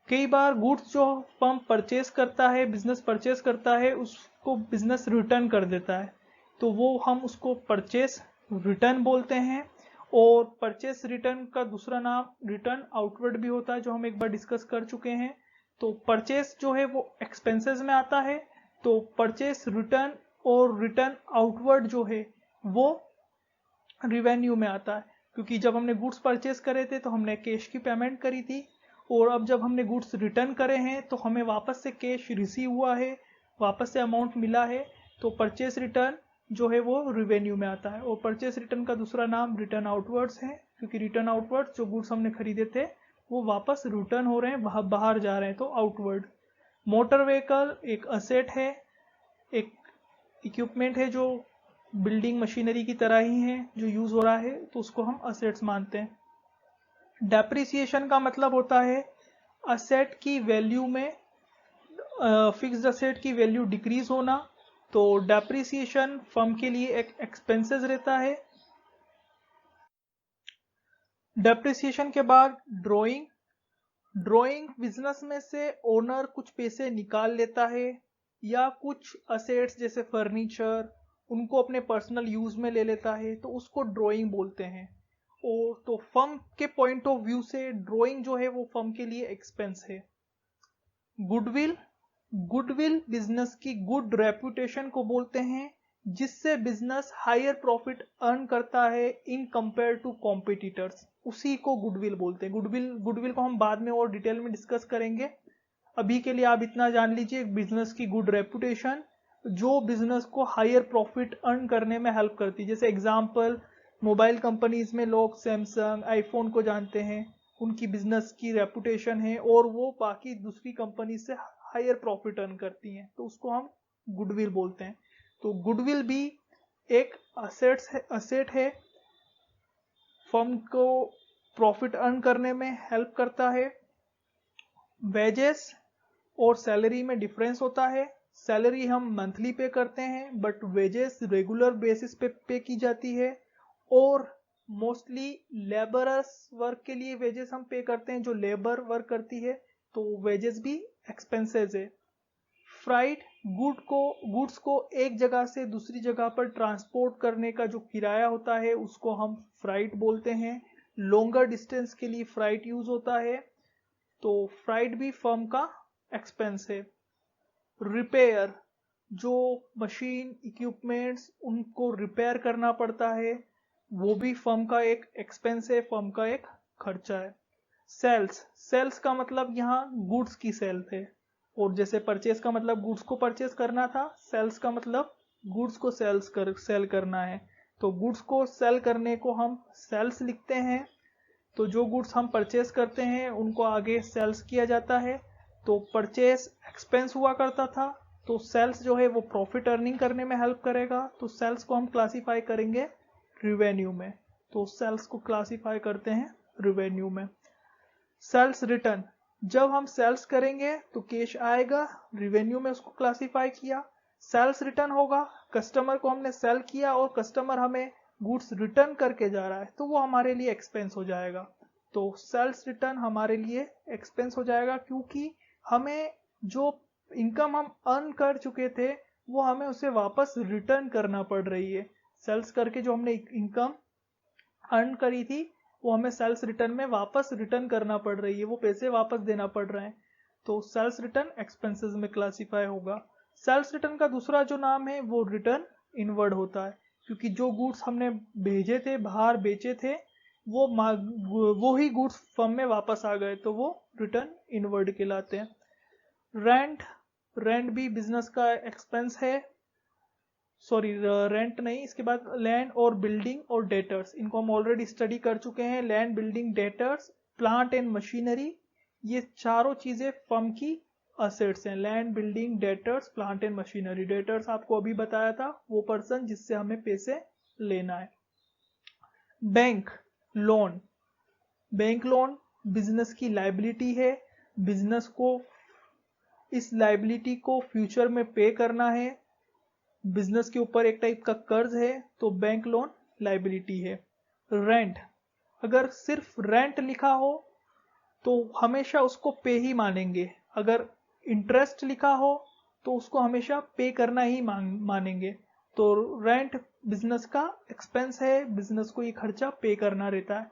कई बार गुड्स जो फर्म परचेस करता है, बिजनेस परचेस करता है, उसको बिजनेस रिटर्न कर देता है, तो वो हम उसको परचेस रिटर्न बोलते हैं। और परचेस रिटर्न का दूसरा नाम रिटर्न आउटवर्ड भी होता है, जो हम एक बार डिस्कस कर चुके हैं। तो परचेस जो है वो एक्सपेंसेस में आता है, तो परचेस रिटर्न और रिटर्न आउटवर्ड जो है वो रिवेन्यू में आता है। क्योंकि जब हमने गुड्स परचेस करे थे तो हमने कैश की पेमेंट करी थी, और अब जब हमने गुड्स रिटर्न करे हैं तो हमें वापस से कैश रिसीव हुआ है, वापस से अमाउंट मिला है, तो परचेस रिटर्न जो है वो रिवेन्यू में आता है। और परचेस रिटर्न का दूसरा नाम रिटर्न आउटवर्ड्स है, क्योंकि रिटर्न आउटवर्ड्स जो गुड्स हमने खरीदे थे वो वापस रिटर्न हो रहे हैं, बाहर जा रहे हैं, तो आउटवर्ड। मोटर व्हीकल एक असेट है, एक इक्विपमेंट है जो बिल्डिंग मशीनरी की तरह ही है, जो यूज हो रहा है, तो उसको हम असेट्स मानते हैं। डेप्रिसिएशन का मतलब होता है असेट की वैल्यू में, फिक्स्ड असेट की वैल्यू डिक्रीज होना, तो डेप्रिसिएशन फर्म के लिए एक एक्सपेंसेस रहता है। डेप्रिसिएशन के बाद ड्रॉइंग। ड्रॉइंग बिजनेस में से ओनर कुछ पैसे निकाल लेता है या कुछ असेट्स जैसे फर्नीचर उनको अपने पर्सनल यूज में ले लेता है, तो उसको ड्रॉइंग बोलते हैं। और तो फर्म के पॉइंट ऑफ व्यू से ड्रॉइंग जो है वो फर्म के लिए एक्सपेंस है। गुडविल। गुडविल बिजनेस की गुड रेपुटेशन को बोलते हैं, जिससे बिजनेस हायर प्रॉफिट अर्न करता है इन कंपेयर टू कॉम्पिटिटर्स, उसी को गुडविल बोलते हैं। गुडविल को हम बाद में और डिटेल में डिस्कस करेंगे। अभी के लिए आप इतना जान लीजिए, बिजनेस की गुड रेपुटेशन जो बिजनेस को हायर प्रॉफिट अर्न करने में हेल्प करती है। जैसे एग्जांपल, मोबाइल कंपनीज में लोग सैमसंग, आईफोन को जानते हैं, उनकी बिजनेस की रेपुटेशन है और वो बाकी दूसरी कंपनी से हायर प्रॉफिट अर्न करती हैं, तो उसको हम गुडविल बोलते हैं। तो गुडविल भी एक असेट है, फर्म को प्रॉफिट अर्न करने में हेल्प करता है। वेजेस और सैलरी में डिफरेंस होता है। सैलरी हम मंथली पे करते हैं, बट वेजेस रेगुलर बेसिस पे की जाती है, और मोस्टली लेबरर्स वर्क के लिए वेजेस हम पे करते हैं, जो लेबर वर्क करती है, तो वेजेस भी एक्सपेंसेस है। फ्राइट, गुड्स को एक जगह से दूसरी जगह पर ट्रांसपोर्ट करने का जो किराया होता है उसको हम फ्राइट बोलते हैं। लॉन्गर डिस्टेंस के लिए फ्राइट यूज होता है, तो फ्राइट भी फर्म का एक्सपेंस है। रिपेयर, जो मशीन इक्विपमेंट्स उनको रिपेयर करना पड़ता है, वो भी फर्म का एक एक्सपेंस है, फर्म का एक खर्चा है। सेल्स का मतलब यहाँ गुड्स की सेल है, और जैसे परचेस का मतलब गुड्स को परचेस करना था, सेल्स का मतलब गुड्स को सेल करना है। तो गुड्स को सेल करने को हम सेल्स लिखते हैं। तो जो गुड्स हम परचेस करते हैं उनको आगे सेल्स किया जाता है। तो परचेस एक्सपेंस हुआ करता था, तो सेल्स जो है वो प्रॉफिट अर्निंग करने में हेल्प करेगा, तो सेल्स को हम क्लासिफाई करेंगे रिवेन्यू में। तो सेल्स को क्लासिफाई करते हैं रिवेन्यू में। सेल्स रिटर्न, जब हम सेल्स करेंगे तो कैश आएगा, रिवेन्यू में उसको क्लासिफाई किया। सेल्स रिटर्न होगा, कस्टमर को हमने सेल किया और कस्टमर हमें गुड्स रिटर्न करके जा रहा है, तो वो हमारे लिए एक्सपेंस हो जाएगा। तो सेल्स रिटर्न हमारे लिए एक्सपेंस हो जाएगा, क्योंकि हमें जो इनकम हम अर्न कर चुके थे वो हमें उसे वापस रिटर्न करना पड़ रही है। सेल्स करके जो हमने इनकम अर्न करी थी वो हमें सेल्स रिटर्न में वापस रिटर्न करना पड़ रही है, वो पैसे वापस देना पड़ रहे हैं, तो सेल्स रिटर्न एक्सपेंसेस में क्लासिफाई होगा। सेल्स रिटर्न का दूसरा जो नाम है वो रिटर्न इनवर्ड होता है, क्योंकि जो गुड्स हमने भेजे थे, बाहर बेचे थे, वो ही गुड्स फर्म में वापस आ गए, तो वो रिटर्न इनवर्ड कहलाते हैं। रेंट भी बिजनेस का एक्सपेंस है। सॉरी, रेंट नहीं, इसके बाद लैंड और बिल्डिंग और डेटर्स, इनको हम ऑलरेडी स्टडी कर चुके हैं। Land, building, debtors, plant and machinery, ये चारों चीजें फर्म की असेट्स हैं। Land, building, debtors, plant and machinery. Debtors आपको अभी बताया था, वो पर्सन जिससे हमें पैसे लेना है। Bank loan, bank loan business की लाइबिलिटी है, बिजनेस को इस लाइबिलिटी को फ्यूचर में पे करना है, बिजनेस के ऊपर एक टाइप का कर्ज है, तो बैंक लोन लाइबिलिटी है। रेंट, अगर सिर्फ रेंट लिखा हो तो हमेशा उसको पे ही मानेंगे, अगर इंटरेस्ट लिखा हो तो उसको हमेशा पे करना ही मानेंगे। तो रेंट बिजनेस का एक्सपेंस है, बिजनेस को ये खर्चा पे करना रहता है।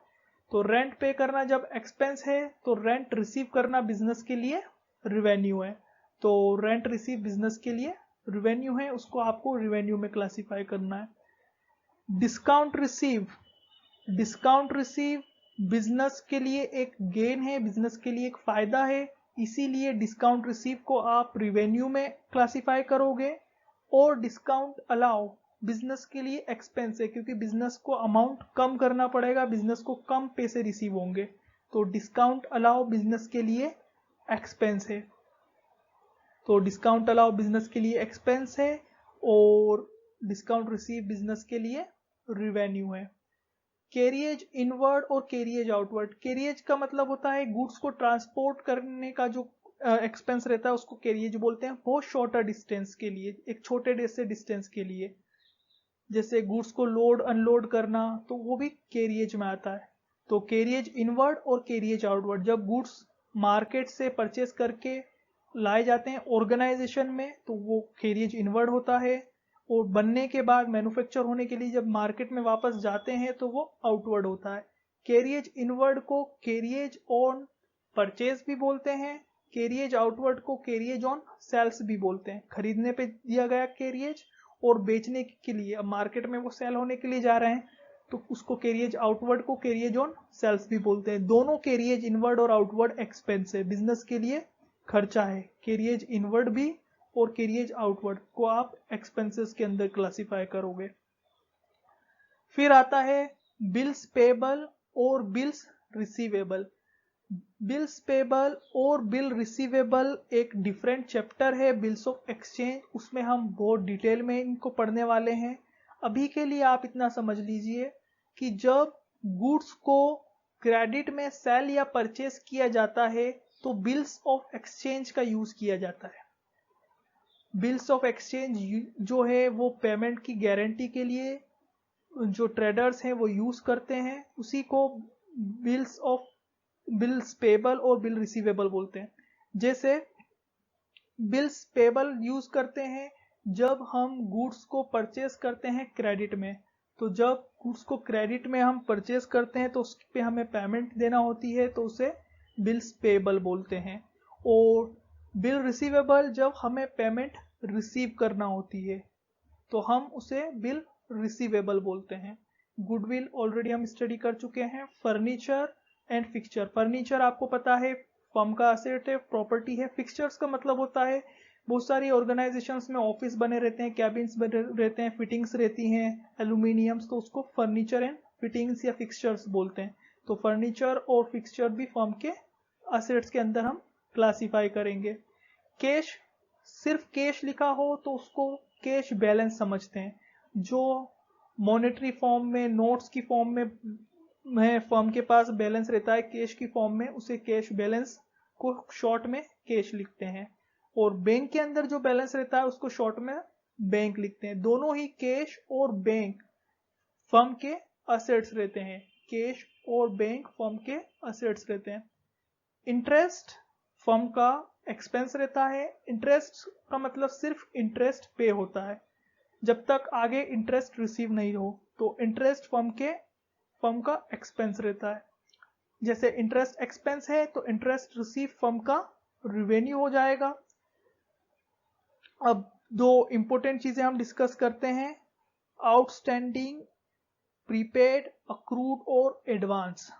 तो रेंट पे करना जब एक्सपेंस है, तो रेंट रिसीव करना बिजनेस के लिए रिवेन्यू है। तो रेंट रिसीव बिजनेस के लिए रिवेन्यू है, उसको आपको रिवेन्यू में क्लासिफाई करना है। डिस्काउंट रिसीव बिजनेस के लिए एक गेन है, बिजनेस के लिए एक फायदा है, इसीलिए डिस्काउंट रिसीव को आप रिवेन्यू में क्लासिफाई करोगे। और डिस्काउंट अलाउ बिजनेस के लिए एक्सपेंस है, क्योंकि बिजनेस को अमाउंट कम करना पड़ेगा, बिजनेस को कम पैसे रिसीव होंगे, तो डिस्काउंट अलाउ बिजनेस के लिए एक्सपेंस है, तो डिस्काउंट अलाउ बिजनेस के लिए एक्सपेंस है और डिस्काउंट रिसीव बिजनेस के लिए रिवेन्यू है। कैरियज इनवर्ड और कैरियज आउटवर्ड। कैरियज का मतलब होता है गुड्स को ट्रांसपोर्ट करने का जो एक्सपेंस रहता है उसको कैरियज बोलते हैं, बहुत शॉर्टर डिस्टेंस के लिए, एक छोटे से डिस्टेंस के लिए, जैसे गुड्स को लोड अनलोड करना, तो वो भी कैरियज में आता है। तो कैरियज इनवर्ड और कैरियज आउटवर्ड, जब गुड्स मार्केट से परचेस करके लाए जाते हैं ऑर्गेनाइजेशन में तो वो कैरियज इनवर्ड होता है, और बनने के बाद मैन्युफैक्चर होने के लिए जब मार्केट में वापस जाते हैं तो वो आउटवर्ड होता है। कैरियज इनवर्ड को कैरियज ऑन परचेज भी बोलते हैं, कैरियज आउटवर्ड को कैरियज ऑन सेल्स भी बोलते हैं। खरीदने पे दिया गया कैरियज और बेचने के लिए, अब मार्केट में वो सेल होने के लिए जा रहे हैं तो उसको कैरियज आउटवर्ड को कैरियज ऑन सेल्स भी बोलते हैं। दोनों कैरियज इनवर्ड और आउटवर्ड एक्सपेंस है, बिजनेस के लिए खर्चा है। कैरियज इनवर्ड भी और कैरियज आउटवर्ड को आप एक्सपेंसेस के अंदर क्लासिफाई करोगे। फिर आता है बिल्स पेबल और बिल्स रिसीवेबल। बिल्स पेबल और बिल रिसीवेबल एक डिफरेंट चैप्टर है बिल्स ऑफ एक्सचेंज, उसमें हम बहुत डिटेल में इनको पढ़ने वाले हैं। अभी के लिए आप इतना समझ लीजिए कि जब गुड्स को क्रेडिट में सेल या परचेस किया जाता है तो बिल्स ऑफ एक्सचेंज का यूज किया जाता है। बिल्स ऑफ एक्सचेंज जो है वो पेमेंट की गारंटी के लिए जो ट्रेडर्स हैं वो यूज करते हैं, उसी को बिल्स पेबल और बिल रिसीवेबल बोलते हैं। जैसे बिल्स पेबल यूज करते हैं जब हम गुड्स को परचेस करते हैं क्रेडिट में, तो जब गुड्स को क्रेडिट में हम परचेस करते हैं तो उस पे हमें पेमेंट देना होती है तो उसे बिल्स पेबल बोलते हैं। और बिल रिसीवेबल जब हमें पेमेंट रिसीव करना होती है तो हम उसे बिल रिसीवेबल बोलते हैं। गुडविल ऑलरेडी हम स्टडी कर चुके हैं। Furniture and fixture. फर्नीचर आपको पता है फर्म का असेट है, प्रॉपर्टी है। फिक्सचर्स का मतलब होता है बहुत सारी ऑर्गेनाइजेशंस में ऑफिस बने रहते हैं, कैबिन्स बने रहते हैं, फिटिंग्स रहती हैं एल्यूमिनियम्स, तो उसको फर्नीचर एंड फिटिंग्स या फिक्सचर्स बोलते हैं। तो फर्नीचर और फिक्सचर भी फर्म के असेट्स के अंदर हम क्लासिफाई करेंगे। कैश, सिर्फ कैश लिखा हो तो उसको कैश बैलेंस समझते हैं। जो मॉनेटरी फॉर्म में, नोट्स की फॉर्म में फर्म के पास बैलेंस रहता है कैश की फॉर्म में, उसे कैश बैलेंस को शॉर्ट में कैश लिखते हैं। और बैंक के अंदर जो बैलेंस रहता है उसको शॉर्ट में बैंक लिखते हैं। दोनों ही कैश और बैंक फर्म के असेट्स रहते हैं। कैश और बैंक फर्म के असेट्स रहते हैं। इंटरेस्ट फर्म का एक्सपेंस रहता है। इंटरेस्ट का मतलब सिर्फ इंटरेस्ट पे होता है जब तक आगे इंटरेस्ट रिसीव नहीं हो, तो इंटरेस्ट फर्म का एक्सपेंस रहता है। जैसे इंटरेस्ट एक्सपेंस है तो इंटरेस्ट रिसीव फर्म का रिवेन्यू हो जाएगा। अब दो इंपॉर्टेंट चीजें हम डिस्कस करते हैं, आउटस्टैंडिंग, प्रीपेड, अक्रूड और एडवांस।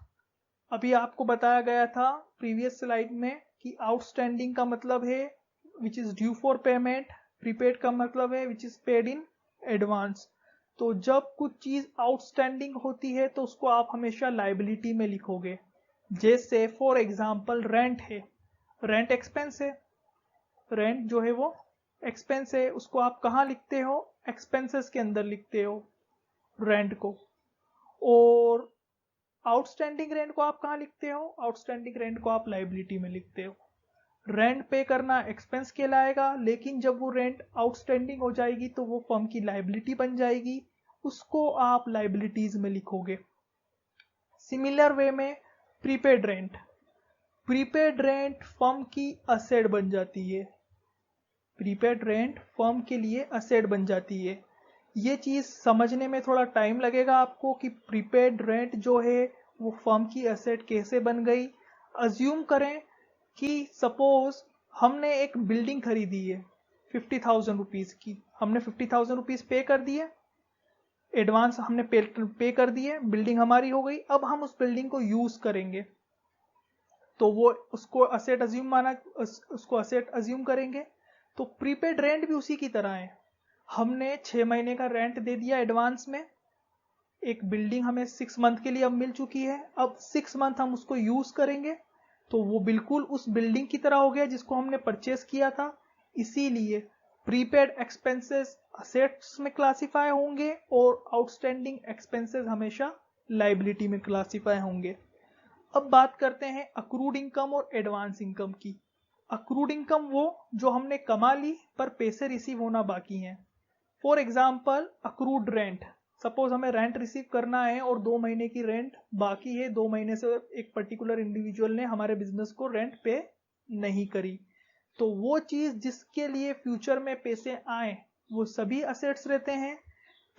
अभी आपको बताया गया था प्रीवियस स्लाइड में कि आउटस्टैंडिंग का मतलब है which is due for payment, prepaid का मतलब है which is paid in advance. तो जब कुछ चीज आउटस्टैंडिंग होती है तो उसको आप हमेशा लायबिलिटी में लिखोगे। जैसे फॉर एग्जांपल रेंट है, रेंट एक्सपेंस है, रेंट जो है वो एक्सपेंस है, उसको आप कहाँ लिखते हो, एक्सपेंसेस के अंदर लिखते हो रेंट को। और आउटस्टैंडिंग रेंट को आप कहाँ लिखते हो, आउटस्टैंडिंग रेंट को आप लायबिलिटी में लिखते हो। रेंट पे करना एक्सपेंस कहलाएगा, लेकिन जब वो रेंट आउटस्टैंडिंग हो जाएगी तो वो फर्म की लायबिलिटी बन जाएगी, उसको आप लायबिलिटीज में लिखोगे। सिमिलर वे में prepaid rent, prepaid rent firm की असेट बन जाती है। प्रीपेड रेंट फर्म के लिए असेट बन जाती है। ये चीज समझने में थोड़ा टाइम लगेगा आपको कि प्रीपेड रेंट जो है वो फर्म की एसेट कैसे बन गई। अज्यूम करें कि सपोज हमने एक बिल्डिंग खरीदी है 50,000 रुपीज की, हमने 50,000 रुपीज पे कर दिए, एडवांस हमने पे कर दिए, बिल्डिंग हमारी हो गई। अब हम उस बिल्डिंग को यूज करेंगे तो वो उसको असेट अज्यूम करेंगे। तो प्रीपेड रेंट भी उसी की तरह है। हमने 6 महीने का रेंट दे दिया एडवांस में, एक बिल्डिंग हमें 6 मंथ के लिए अब मिल चुकी है, अब 6 मंथ हम उसको यूज करेंगे, तो वो बिल्कुल उस बिल्डिंग की तरह हो गया जिसको हमने परचेस किया था। इसीलिए प्रीपेड एक्सपेंसेस असेट्स में क्लासिफाई होंगे और आउटस्टैंडिंग एक्सपेंसेस हमेशा लाइबिलिटी में क्लासिफाई होंगे। अब बात करते हैं अक्रूड इनकम और एडवांस इनकम की। अक्रूड इनकम वो जो हमने कमा ली पर पैसे रिसीव होना बाकी हैं। For example accrued rent, suppose हमें रेंट रिसीव करना है और 2 महीने की रेंट बाकी है, 2 महीने से एक पर्टिकुलर इंडिविजुअल ने हमारे बिजनेस को रेंट पे नहीं करी, तो वो चीज जिसके लिए फ्यूचर में पैसे आए वो सभी असेट्स रहते हैं।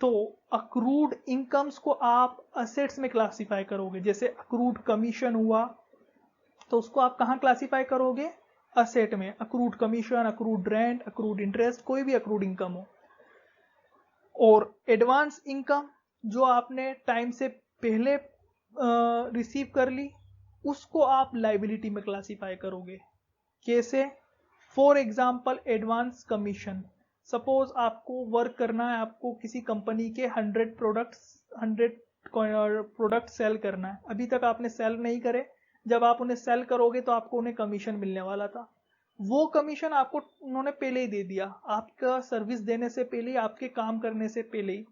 तो अक्रूड इनकम्स को आप असेट्स में क्लासिफाई करोगे। जैसे अक्रूड कमीशन हुआ तो उसको आप कहां क्लासिफाई करोगे? असेट में। Accrued commission, accrued rent, accrued interest, कोई भी अक्रूड इनकम हो। और एडवांस इनकम जो आपने टाइम से पहले रिसीव कर ली उसको आप लाइबिलिटी में क्लासिफाई करोगे। कैसे? For example advance commission, suppose आपको वर्क करना है, आपको किसी कंपनी के 100 प्रोडक्ट सेल करना है, अभी तक आपने सेल नहीं करे, जब आप उन्हें सेल करोगे तो आपको उन्हें कमीशन मिलने वाला था, वो कमीशन आपको उन्होंने पहले ही दे दिया, आपका सर्विस देने से पहले ही, आपके काम करने से पहले ही,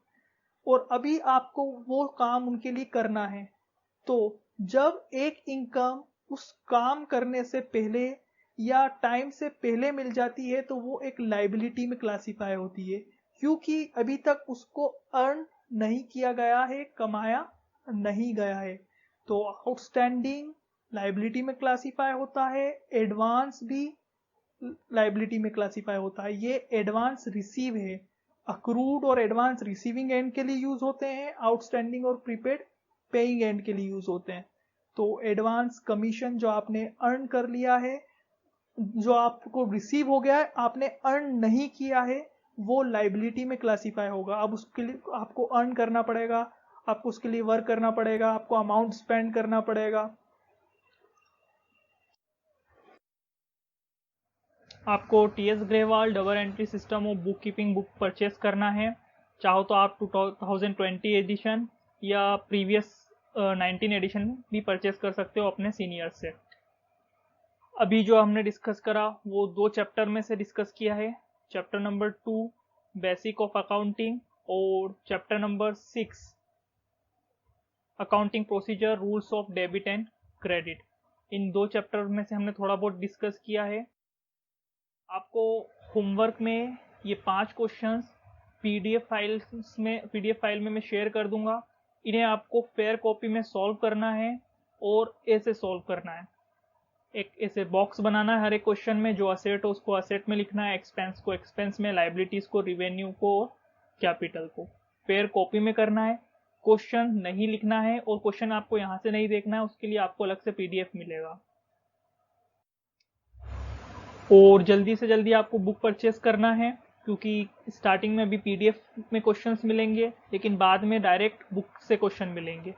और अभी आपको वो काम उनके लिए करना है। तो जब एक इनकम उस काम करने से पहले या टाइम से पहले मिल जाती है तो वो एक लाइबिलिटी में क्लासिफाई होती है, क्योंकि अभी तक उसको अर्न नहीं किया गया है, कमाया नहीं गया है। तो आउटस्टैंडिंग लाइबिलिटी में क्लासिफाई होता है, एडवांस भी लाइबिलिटी में क्लासिफाई होता है। ये एडवांस रिसीव है। अक्रूड और एडवांस रिसीविंग एंड के लिए यूज होते हैं, आउटस्टैंडिंग और प्रीपेड पेइंग एंड के लिए यूज होते हैं। तो एडवांस कमीशन जो आपने अर्न कर लिया है, जो आपको रिसीव हो गया है, आपने अर्न नहीं किया है, वो लाइबिलिटी में क्लासिफाई होगा। अब उसके लिए आपको अर्न करना पड़ेगा, आपको उसके लिए वर्क करना पड़ेगा, आपको अमाउंट स्पेंड करना पड़ेगा। आपको T S Grewal double entry system और बुक कीपिंग बुक परचेस करना है, चाहो तो आप 2020 एडिशन या प्रीवियस 19 एडिशन भी परचेस कर सकते हो अपने सीनियर्स से। अभी जो हमने डिस्कस करा वो 2 चैप्टर में से डिस्कस किया है, chapter number 2 basic of accounting और chapter number 6 accounting procedure rules of debit and credit. इन 2 चैप्टर में से हमने थोड़ा बहुत डिस्कस किया है। आपको होमवर्क में ये 5 क्वेश्चंस पीडीएफ फाइल में मैं शेयर कर दूंगा। इन्हें आपको फेयर कॉपी में सॉल्व करना है और ऐसे सॉल्व करना है। एक ऐसे बॉक्स बनाना है हर एक क्वेश्चन में, जो असेट हो उसको असेट में लिखना है, एक्सपेंस को एक्सपेंस में, लाइबिलिटीज को रिवेन्यू को, कैपिटल को। फेयर कॉपी में करना है, क्वेश्चन नहीं लिखना है, और क्वेश्चन आपको यहाँ से नहीं देखना है, उसके लिए आपको अलग से पीडीएफ मिलेगा। और जल्दी से जल्दी आपको बुक परचेस करना है, क्योंकि स्टार्टिंग में अभी पीडीएफ में क्वेश्चंस मिलेंगे, लेकिन बाद में डायरेक्ट बुक से क्वेश्चन मिलेंगे।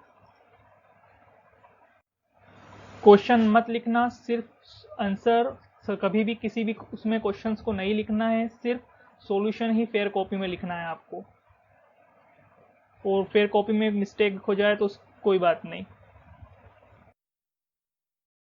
क्वेश्चन मत लिखना, सिर्फ आंसर, कभी भी किसी भी उसमें क्वेश्चंस को नहीं लिखना है, सिर्फ सॉल्यूशन ही फेयर कॉपी में लिखना है आपको। और फेयर कॉपी में मिस्टेक हो जाए तो कोई बात नहीं।